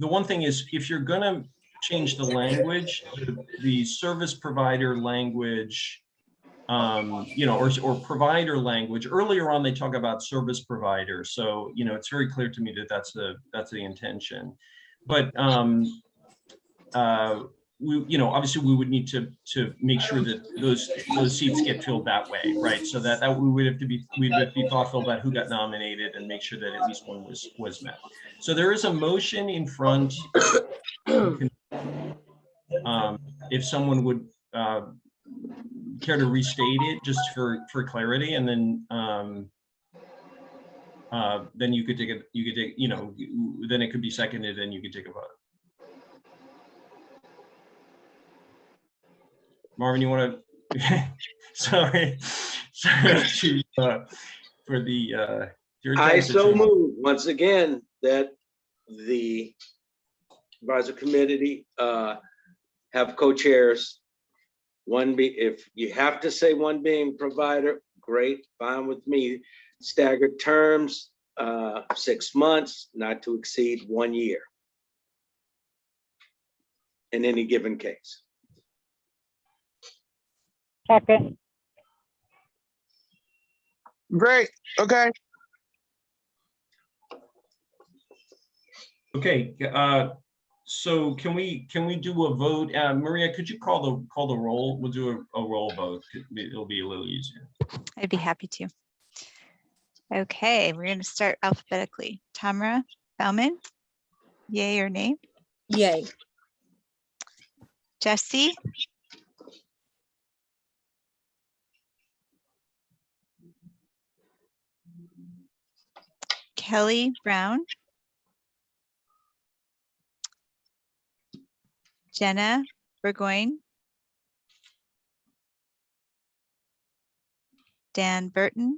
one thing is, if you're gonna change the language, the service provider language, or provider language. Earlier on, they talk about service provider, so it's very clear to me that that's the intention. But we, obviously we would need to make sure that those seats get filled that way, right? So that we'd have to be thoughtful about who got nominated and make sure that at least one was met. So there is a motion in front. If someone would care to restate it just for clarity, and then you could take it. You could take, then it could be seconded, and you could take a vote. Marvin, you want to? Sorry, for the. I so move once again that the advisory committee have co-chairs. One if you have to say one being provider, great, fine with me. Staggered terms, 6 months, not to exceed 1 year in any given case. Second. Great. Okay. Okay. So can we do a vote? Maria, could you call the roll? We'll do a roll vote. It'll be a little easier. I'd be happy to. Okay, we're going to start alphabetically. Tamara Bauman, yay or nay? Yay. Jesse? Kelly Brown? Jenna Burgoyne? Dan Burton?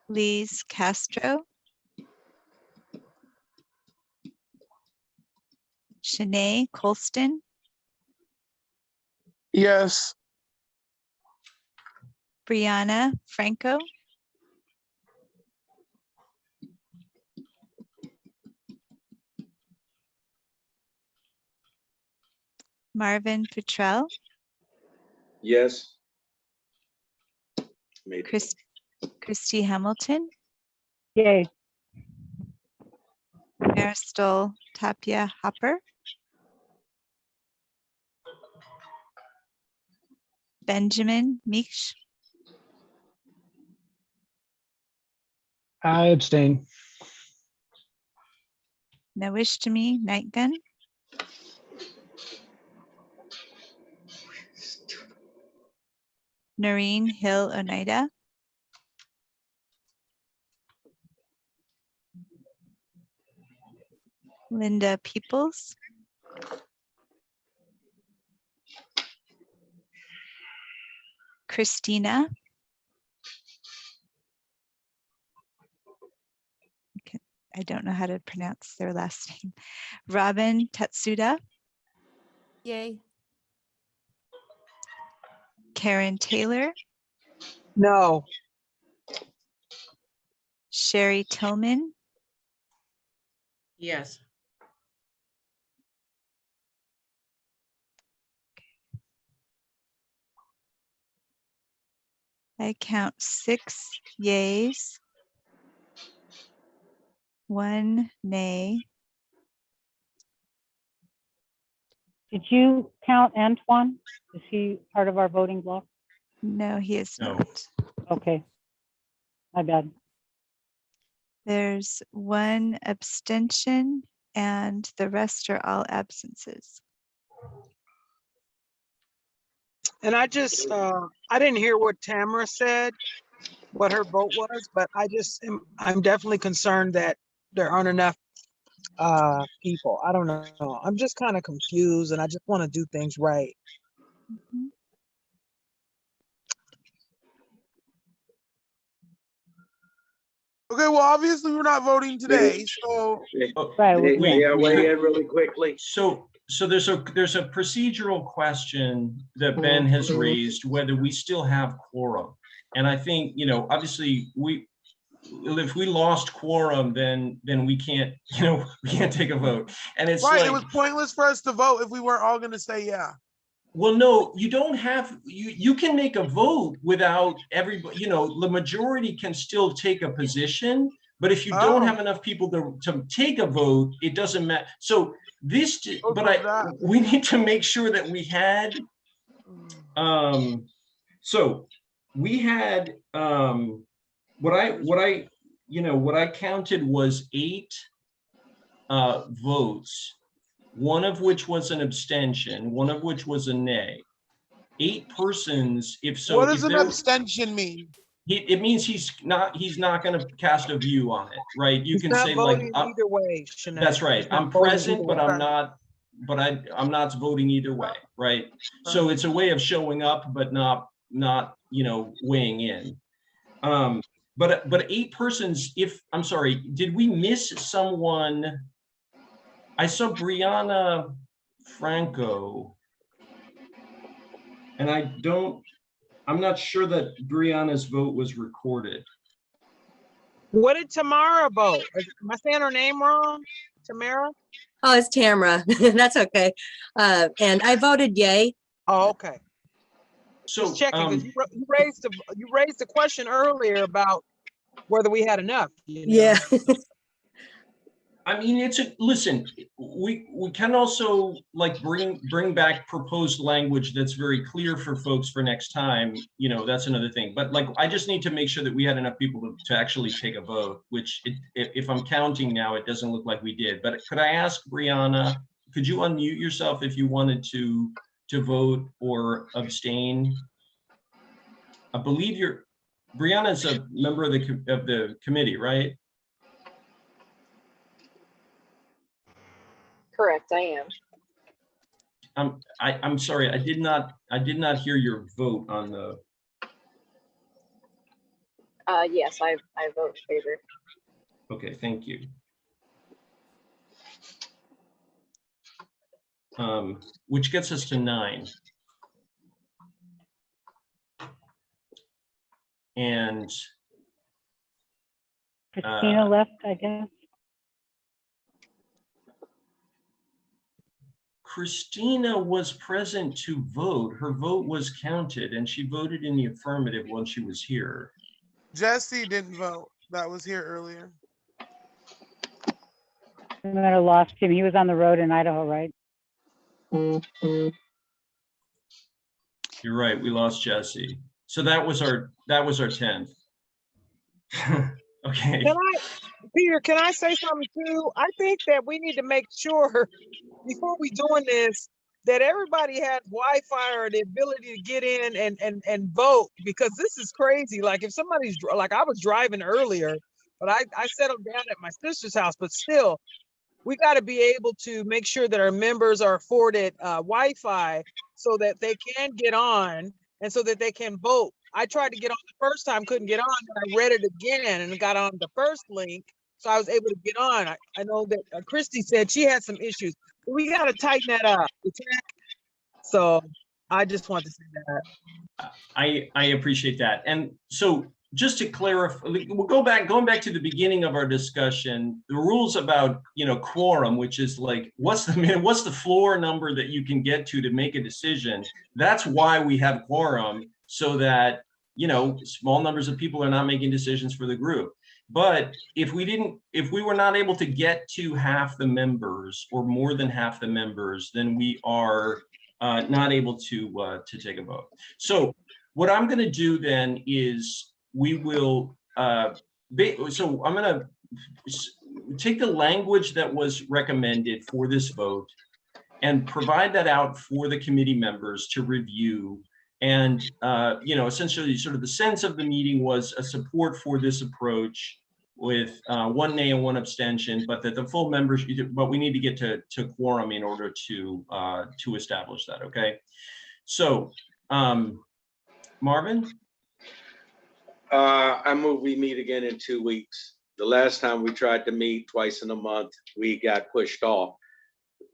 Lise Castro? Shanae Colston? Yes. Brianna Franco? Marvin Petrell? Yes. Maybe. Christy Hamilton, Yay. Marisol Tapia Hopper, Benjamin Meeks, I abstain. Nawishimi Nightgun, Noreen Hill Oneida, Linda Peoples, Christina, I don't know how to pronounce their last name, Robin Tatsuda, Yay. Karen Taylor, No. Sherry Tillman, Yes. I count 6 yays, 1 nay. Did you count Antoine? Is he part of our voting block? No, he is No. not. Okay. My bad. There's 1 abstention and the rest are all absences. And I just, I didn't hear what Tamara said, what her vote was, but I'm definitely concerned that there aren't enough people. I don't know. I'm just kind of confused and I just want to do things right. Mhm. Okay, well, obviously we're not voting today, so Oh, Right. May wait, I wait. weigh in really quickly? So there's a procedural question that Ben has raised, whether we still have quorum. And I think, obviously if we lost quorum, then we can't, we can't take a vote. And it's right, like, it was pointless for us to vote if we weren't all going to say yeah. well, no, you don't have, you can make a vote without everybody, the majority can still take a position, but if you don't have enough people to take a vote, it doesn't matter. So this, we need to make sure that we had, so we had, what I counted was 8 votes, one of which was an abstention, one of which was a nay. 8 persons, if so. What does an abstention mean? It means he's not going to cast a view on it, right? You He's can not say like, voting either way, Shanae. that's right. He's not I'm voting present, either but way. I'm not voting either way, right? So it's a way of showing up, but not weighing in. But 8 persons, I'm sorry, did we miss someone? I saw Brianna Franco, and I'm not sure that Brianna's vote was recorded. What did Tamara vote? Am I saying her name wrong? Tamara? Oh, it's Tamara. That's okay. And I voted yay. Oh, okay. So just checking, because you raised the question earlier about whether we had enough. Yeah. I mean, listen, we can also like bring back proposed language that's very clear for folks for next time. That's another thing. But like, I just need to make sure that we had enough people to actually take a vote, which if I'm counting now, it doesn't look like we did. But could I ask Brianna, could you unmute yourself if you wanted to vote or abstain? I believe Brianna's a member of the committee, right? Correct, I am. I'm sorry, I did not hear your vote on the. Yes, I vote in favor. Okay, thank you. Which gets us to 9. And Christina left, I guess. Christina was present to vote. Her vote was counted and she voted in the affirmative when she was here. Jesse didn't vote. That was here earlier. I might have lost him. He was on the road in Idaho, right? You're right, we lost Jesse. So that was our 10th. Okay. Peter, can I say something too? I think that we need to make sure before we doing this that everybody has Wi-Fi or the ability to get in and vote, because this is crazy. Like if somebody's like, I was driving earlier, but I settled down at my sister's house, but still we got to be able to make sure that our members are afforded Wi-Fi so that they can get on and so that they can vote. I tried to get on the first time, couldn't get on, and I read it again and got on the first link, so I was able to get on. I know that Christy said she had some issues. We got to tighten that up. So I just want to say that. I appreciate that. And so just to clarify, we'll going back to the beginning of our discussion, the rules about, quorum, which is like, what's the floor number that you can get to make a decision? That's why we have quorum, so that, small numbers of people are not making decisions for the group. But if we were not able to get to half the members or more than half the members, then we are not able to take a vote. So what I'm going to do then is we will, so I'm going to take the language that was recommended for this vote and provide that out for the committee members to review. And, essentially sort of the sense of the meeting was a support for this approach with 1 nay and 1 abstention, but that the full members, but we need to get to quorum in order to establish that, okay? So, Marvin? I move we meet again in 2 weeks. The last time we tried to meet twice in a month, we got pushed off.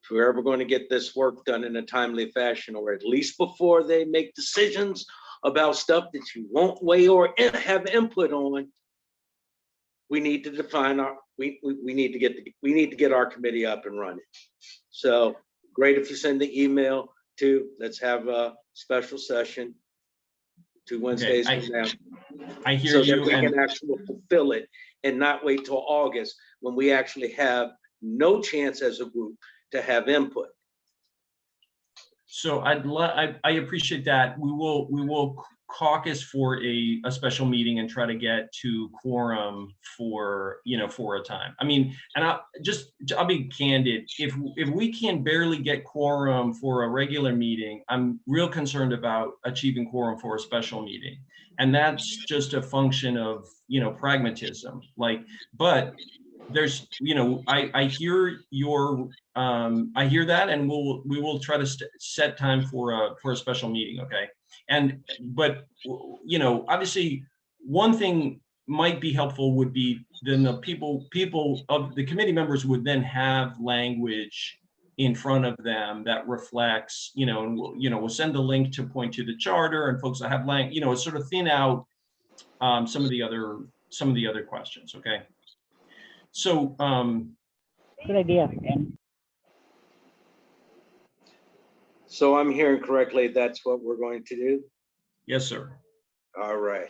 If we're ever going to get this work done in a timely fashion, or at least before they make decisions about stuff that you won't weigh or have input on, we need to define we need to get our committee up and running. So great if you send the email to, let's have a special session 2 Wednesdays from now. I hear so you. That we can actually fulfill it and not wait till August when we actually have no chance as a group to have input. So I appreciate that. We will caucus for a special meeting and try to get to quorum for a time. I mean, and I'll be candid. If we can barely get quorum for a regular meeting, I'm real concerned about achieving quorum for a special meeting. And that's just a function of, pragmatism. But there's, I hear your, I hear that, and we will try to set time for a special meeting. Okay. But obviously one thing might be helpful would be then the people of the committee members would then have language in front of them that reflects, and we'll send the link to point to the charter, and folks that have sort of thin out some of the other questions. Okay. So, good idea. So I'm hearing correctly, that's what we're going to do? Yes, sir. All right.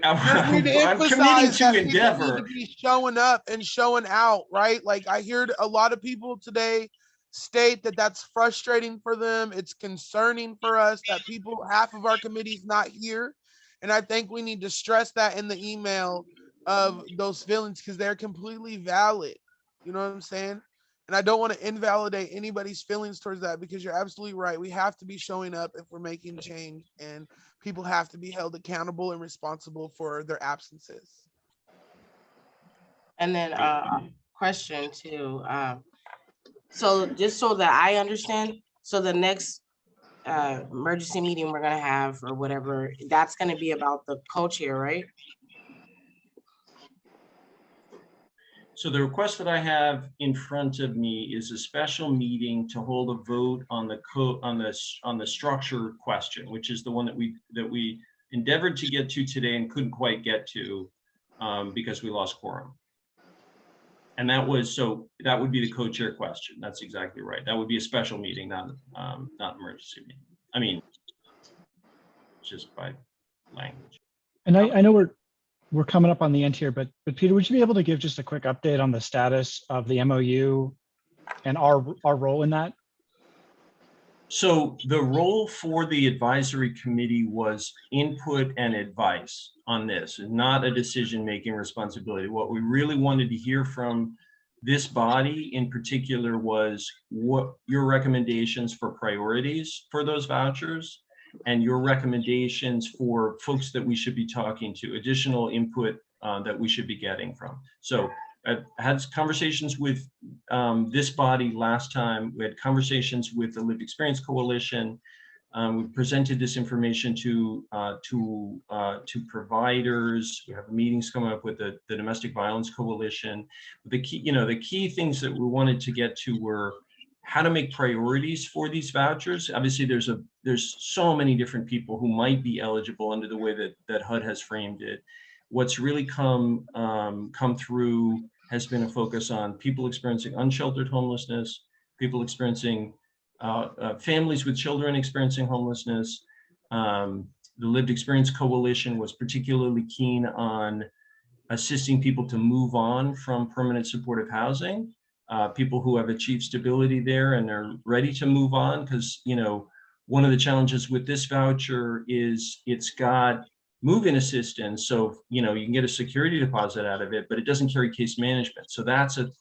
I'm committing to endeavor. Need to be showing up and showing out, right? Like I heard a lot of people today state that that's frustrating for them. It's concerning for us that half of our committee's not here. And I think we need to stress that in the email of those feelings, because they're completely valid. You know what I'm saying? And I don't want to invalidate anybody's feelings towards that, because you're absolutely right. We have to be showing up if we're making change, and people have to be held accountable and responsible for their absences. And then question too. So just so that I understand, so the next emergency meeting we're gonna have or whatever, that's gonna be about the co-chair, right? So the request that I have in front of me is a special meeting to hold a vote on the structure question, which is the one that we endeavored to get to today and couldn't quite get to because we lost quorum. And that was, so that would be the co-chair question. That's exactly right. That would be a special meeting, not emergency meeting. I mean, just by language. And I know we're coming up on the end here, but Peter, would you be able to give just a quick update on the status of the MOU and our role in that? So the role for the advisory committee was input and advice on this, and not a decision-making responsibility. What we really wanted to hear from this body in particular was what your recommendations for priorities for those vouchers and your recommendations for folks that we should be talking to, additional input that we should be getting from. So I had conversations with this body last time. We had conversations with the Lived Experience Coalition. We presented this information to providers. We have meetings coming up with the Domestic Violence Coalition. The key things that we wanted to get to were how to make priorities for these vouchers. Obviously, there's so many different people who might be eligible under the way that HUD has framed it. What's really come through has been a focus on people experiencing unsheltered homelessness, people experiencing families with children experiencing homelessness. The Lived Experience Coalition was particularly keen on assisting people to move on from permanent supportive housing, people who have achieved stability there and are ready to move on, because one of the challenges with this voucher is it's got move-in assistance, so you can get a security deposit out of it, but it doesn't carry case management. So that's a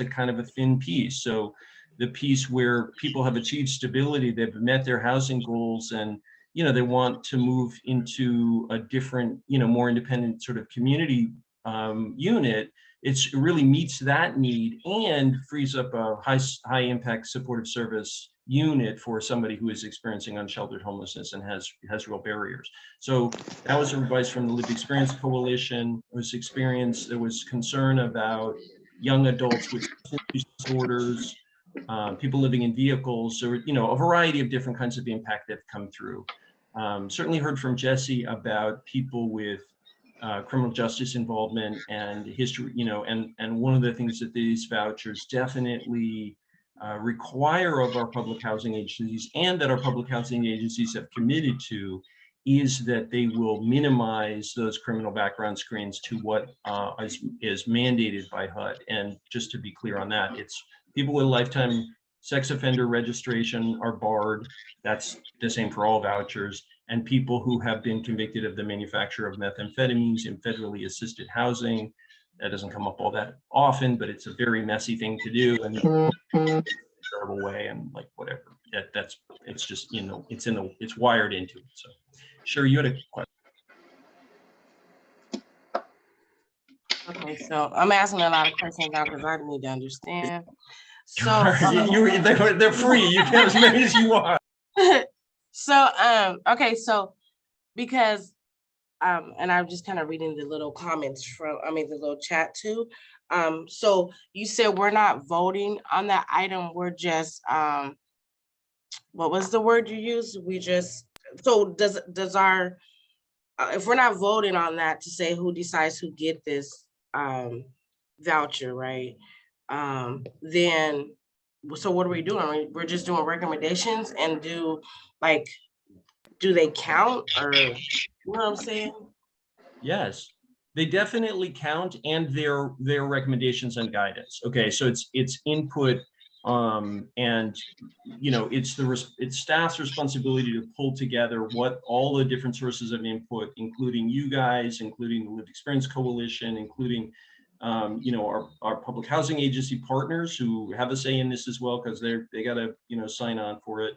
kind of a thin piece. So the piece where people have achieved stability, they've met their housing goals, and they want to move into a different, more independent sort of community unit. It really meets that need and frees up a high impact supportive service unit for somebody who is experiencing unsheltered homelessness and has real barriers. So that was a advice from the Lived Experience Coalition. There was concern about young adults with substance use disorders, people living in vehicles, or a variety of different kinds of impact that come through. Certainly heard from Jesse about people with criminal justice involvement and history, and one of the things that these vouchers definitely require of our public housing agencies, and that our public housing agencies have committed to, is that they will minimize those criminal background screens to what is mandated by HUD. And just to be clear on that, it's people with lifetime sex offender registration are barred. That's the same for all vouchers. And people who have been convicted of the manufacture of methamphetamines in federally assisted housing. That doesn't come up all that often, but it's a very messy thing to do, and terrible way, and like whatever. It's just it's wired into it. So, sure, you had a question. Okay, so I'm asking a lot of questions now because I need to understand. So they're free. You can have as many as you want. So okay, so because and I'm just kind of reading the little comments from the little chat too. So you said we're not voting on that item, we're just what was the word you used? We just, so does our if we're not voting on that to say who decides who get this voucher, right? Then so what are we doing? We're just doing recommendations, and do they count, or you know what I'm saying? Yes, they definitely count, and their recommendations and guidance. Okay, so it's input, and it's staff's responsibility to pull together what all the different sources of input, including you guys, including the Lived Experience Coalition, including our public housing agency partners who have a say in this as well, because they got to sign on for it,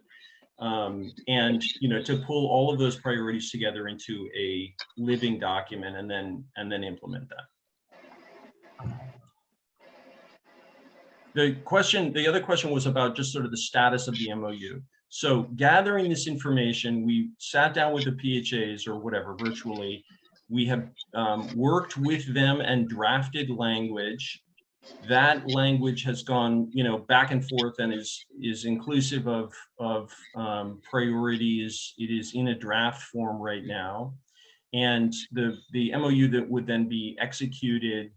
and to pull all of those priorities together into a living document and then implement that. The other question was about just sort of the status of the MOU. So gathering this information, we sat down with the PHAs or whatever virtually. We have worked with them and drafted language. That language has gone, back and forth, and is inclusive of priorities. It is in a draft form right now, and the MOU that would then be executed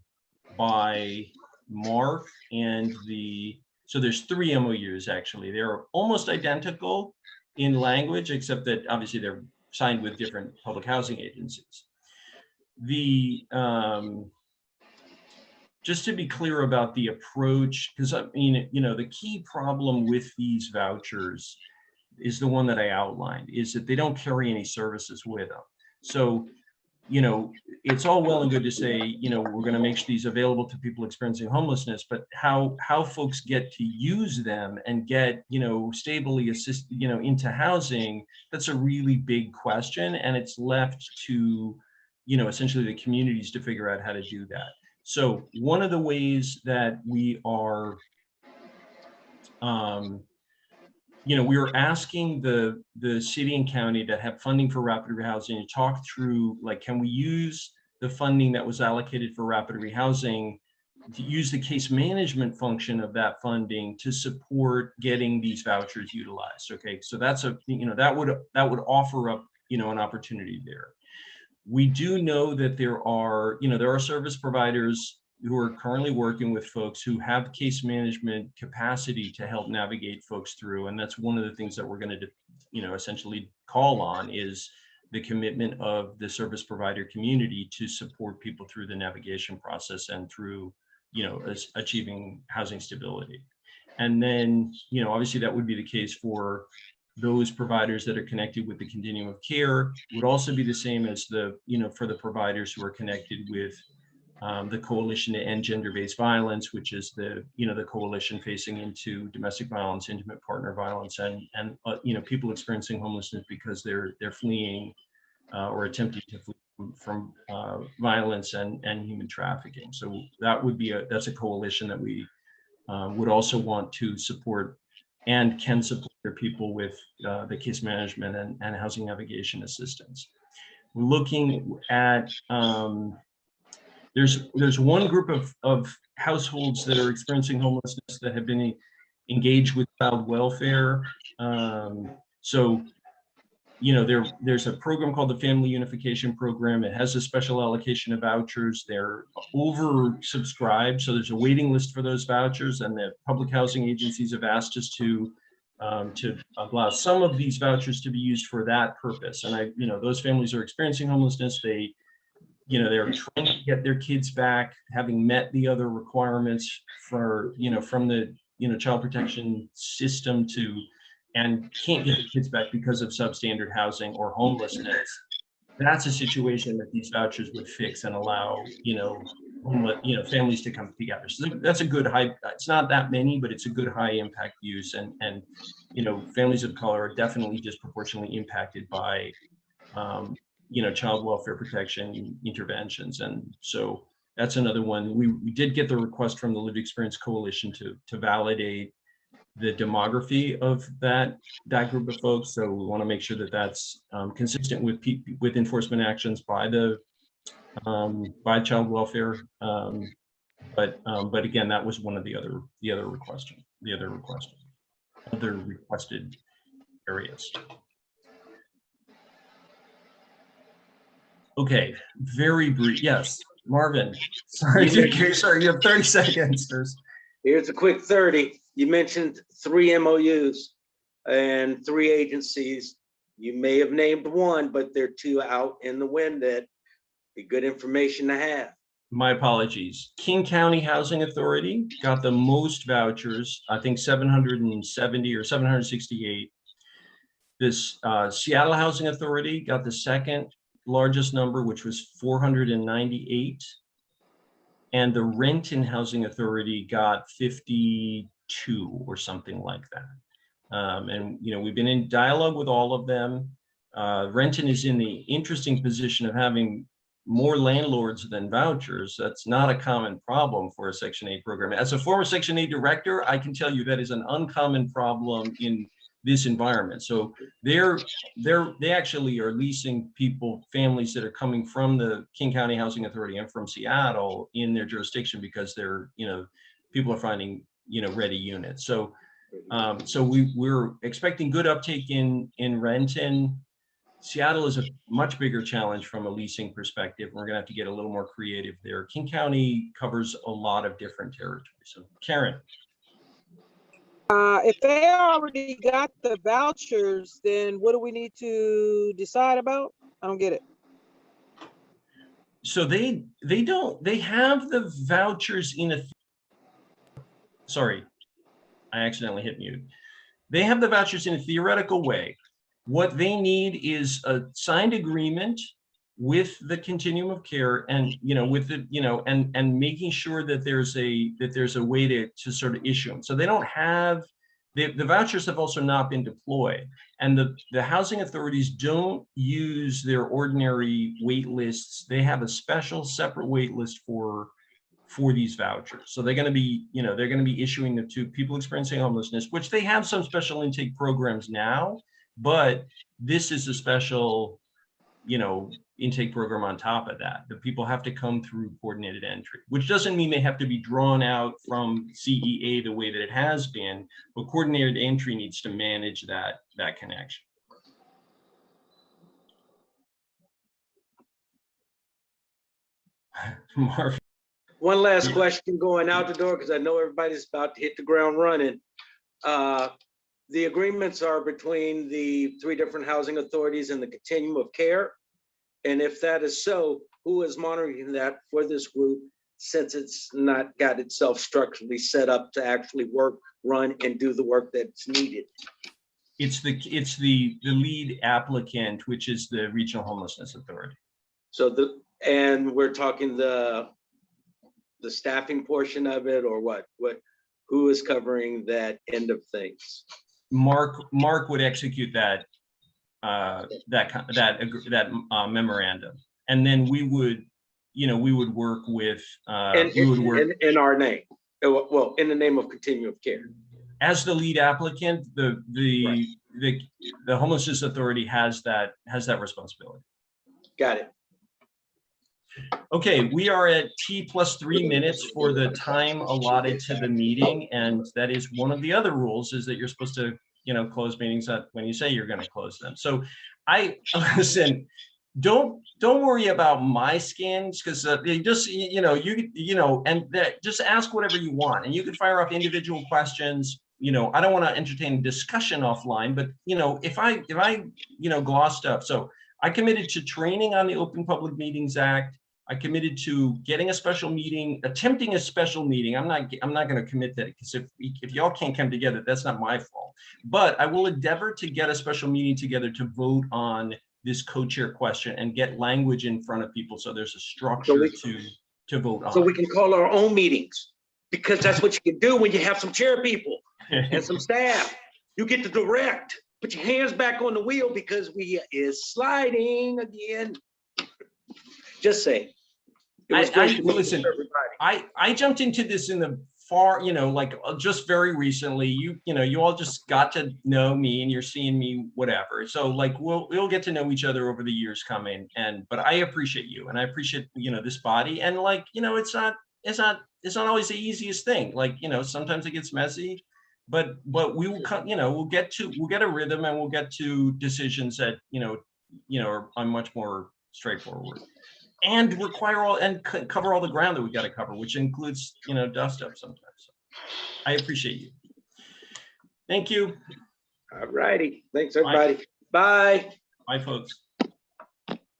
by Mark and so there's 3 MOUs actually. They're almost identical in language, except that obviously they're signed with different public housing agencies. Just to be clear about the approach, because I mean, the key problem with these vouchers is the one that I outlined, is that they don't carry any services with them. So, it's all well and good to say, we're going to make these available to people experiencing homelessness, but how folks get to use them and get, stably into housing, that's a really big question. And it's left to, essentially the communities to figure out how to do that. So one of the ways that we are, we are asking the city and county that have funding for rapid rehousing to talk through, like, can we use the funding that was allocated for rapid rehousing to use the case management function of that funding to support getting these vouchers utilized? Okay, so that's that would offer up, an opportunity there. We do know that there are service providers who are currently working with folks who have case management capacity to help navigate folks through. And that's one of the things that we're going to, essentially call on, is the commitment of the service provider community to support people through the navigation process and through, achieving housing stability. And then, obviously that would be the case for those providers that are connected with the continuum of care. Would also be the same as for the providers who are connected with the Coalition to End Gender-Based Violence, which is the coalition facing into domestic violence, intimate partner violence, and people experiencing homelessness because they're fleeing or attempting to flee from violence and human trafficking. So that would be that's a coalition that we would also want to support and can support their people with the case management and housing navigation assistance. We're looking at there's one group of households that are experiencing homelessness that have been engaged with child welfare. So, there's a program called the Family Unification Program. It has a special allocation of vouchers. They're oversubscribed, so there's a waiting list for those vouchers, and the public housing agencies have asked us to allow some of these vouchers to be used for that purpose. And those families are experiencing homelessness. They're trying to get their kids back, having met the other requirements for, from the, child protection system and can't get their kids back because of substandard housing or homelessness. That's a situation that these vouchers would fix and allow, families to come together. So that's a good high, it's not that many, but it's a good high impact use. And families of color are definitely disproportionately impacted by, child welfare protection interventions. And so that's another one. We did get the request from the Lived Experience Coalition to validate the demography of that group of folks. So we want to make sure that that's consistent with enforcement actions by by child welfare. But again, that was one of the other requested areas. Okay, very brief. Yes, Marvin. Sorry, sorry. You have 30 seconds. Here's a quick 30. You mentioned 3 MOUs and 3 agencies. You may have named one, but there are 2 out in the wind that be good information to have. My apologies. King County Housing Authority got the most vouchers, I think 770 or 768. This Seattle Housing Authority got the second largest number, which was 498. And the Renton Housing Authority got 52 or something like that. And we've been in dialogue with all of them. Renton is in the interesting position of having more landlords than vouchers. That's not a common problem for a Section 8 program. As a former Section 8 director, I can tell you that is an uncommon problem in this environment. So they actually are leasing families that are coming from the King County Housing Authority and from Seattle in their jurisdiction because they're, people are finding, ready units. So we're expecting good uptake in Renton. Seattle is a much bigger challenge from a leasing perspective. We're gonna have to get a little more creative there. King County covers a lot of different territories. So Karen. If they already got the vouchers, then what do we need to decide about? I don't get it. So they have the vouchers in a, sorry, I accidentally hit mute. They have the vouchers in a theoretical way. What they need is a signed agreement with the continuum of care, and with the and making sure that there's a way to sort of issue them. So they don't have the vouchers have also not been deployed, and the housing authorities don't use their ordinary wait lists. They have a special separate wait list for these vouchers. So they're going to be, they're going to be issuing them to people experiencing homelessness, which they have some special intake programs now, but this is a special, intake program on top of that. The people have to come through coordinated entry, which doesn't mean they have to be drawn out from CEA the way that it has been, but coordinated entry needs to manage that connection. Marv. One last question going out the door, because I know everybody's about to hit the ground running. The agreements are between the 3 different housing authorities and the continuum of care. And if that is so, who is monitoring that for this group, since it's not got itself structurally set up to actually work, run, and do the work that's needed? It's the lead applicant, which is the Regional Homelessness Authority. So and we're talking the staffing portion of it, or what? Who is covering that end of things? Mark would execute that memorandum, and then we would work with in our name, well, in the name of continuum of care. As the lead applicant, the Homelessness Authority has that responsibility. Got it. Okay, we are at T+3 minutes for the time allotted to the meeting, and that is one of the other rules, is that you're supposed to close meetings when you say you're going to close them. So listen, don't worry about my skins, because just just ask whatever you want, and you can fire off individual questions. I don't want to entertain discussion offline, but if I glossed up. So I committed to training on the Open Public Meetings Act. I committed to getting a special meeting, attempting a special meeting. I'm not going to commit that, because if y'all can't come together, that's not my fault. But I will endeavor to get a special meeting together to vote on this co-chair question and get language in front of people, so there's a structure to vote on. So we can call our own meetings, because that's what you can do when you have some chair people and some staff. You get to direct. Put your hands back on the wheel, because we is sliding again. Just say. Listen, I jumped into this in the far, just very recently. You all just got to know me, and you're seeing me, whatever. So we'll get to know each other over the years coming. But I appreciate you, and I appreciate this body. And it's not always the easiest thing. Sometimes it gets messy, but we will we'll get a rhythm, and we'll get to decisions that are much more straightforward, and cover all the ground that we got to cover, which includes dust up sometimes. So I appreciate you. Thank you. All righty. Thanks, everybody. Bye. Bye, folks.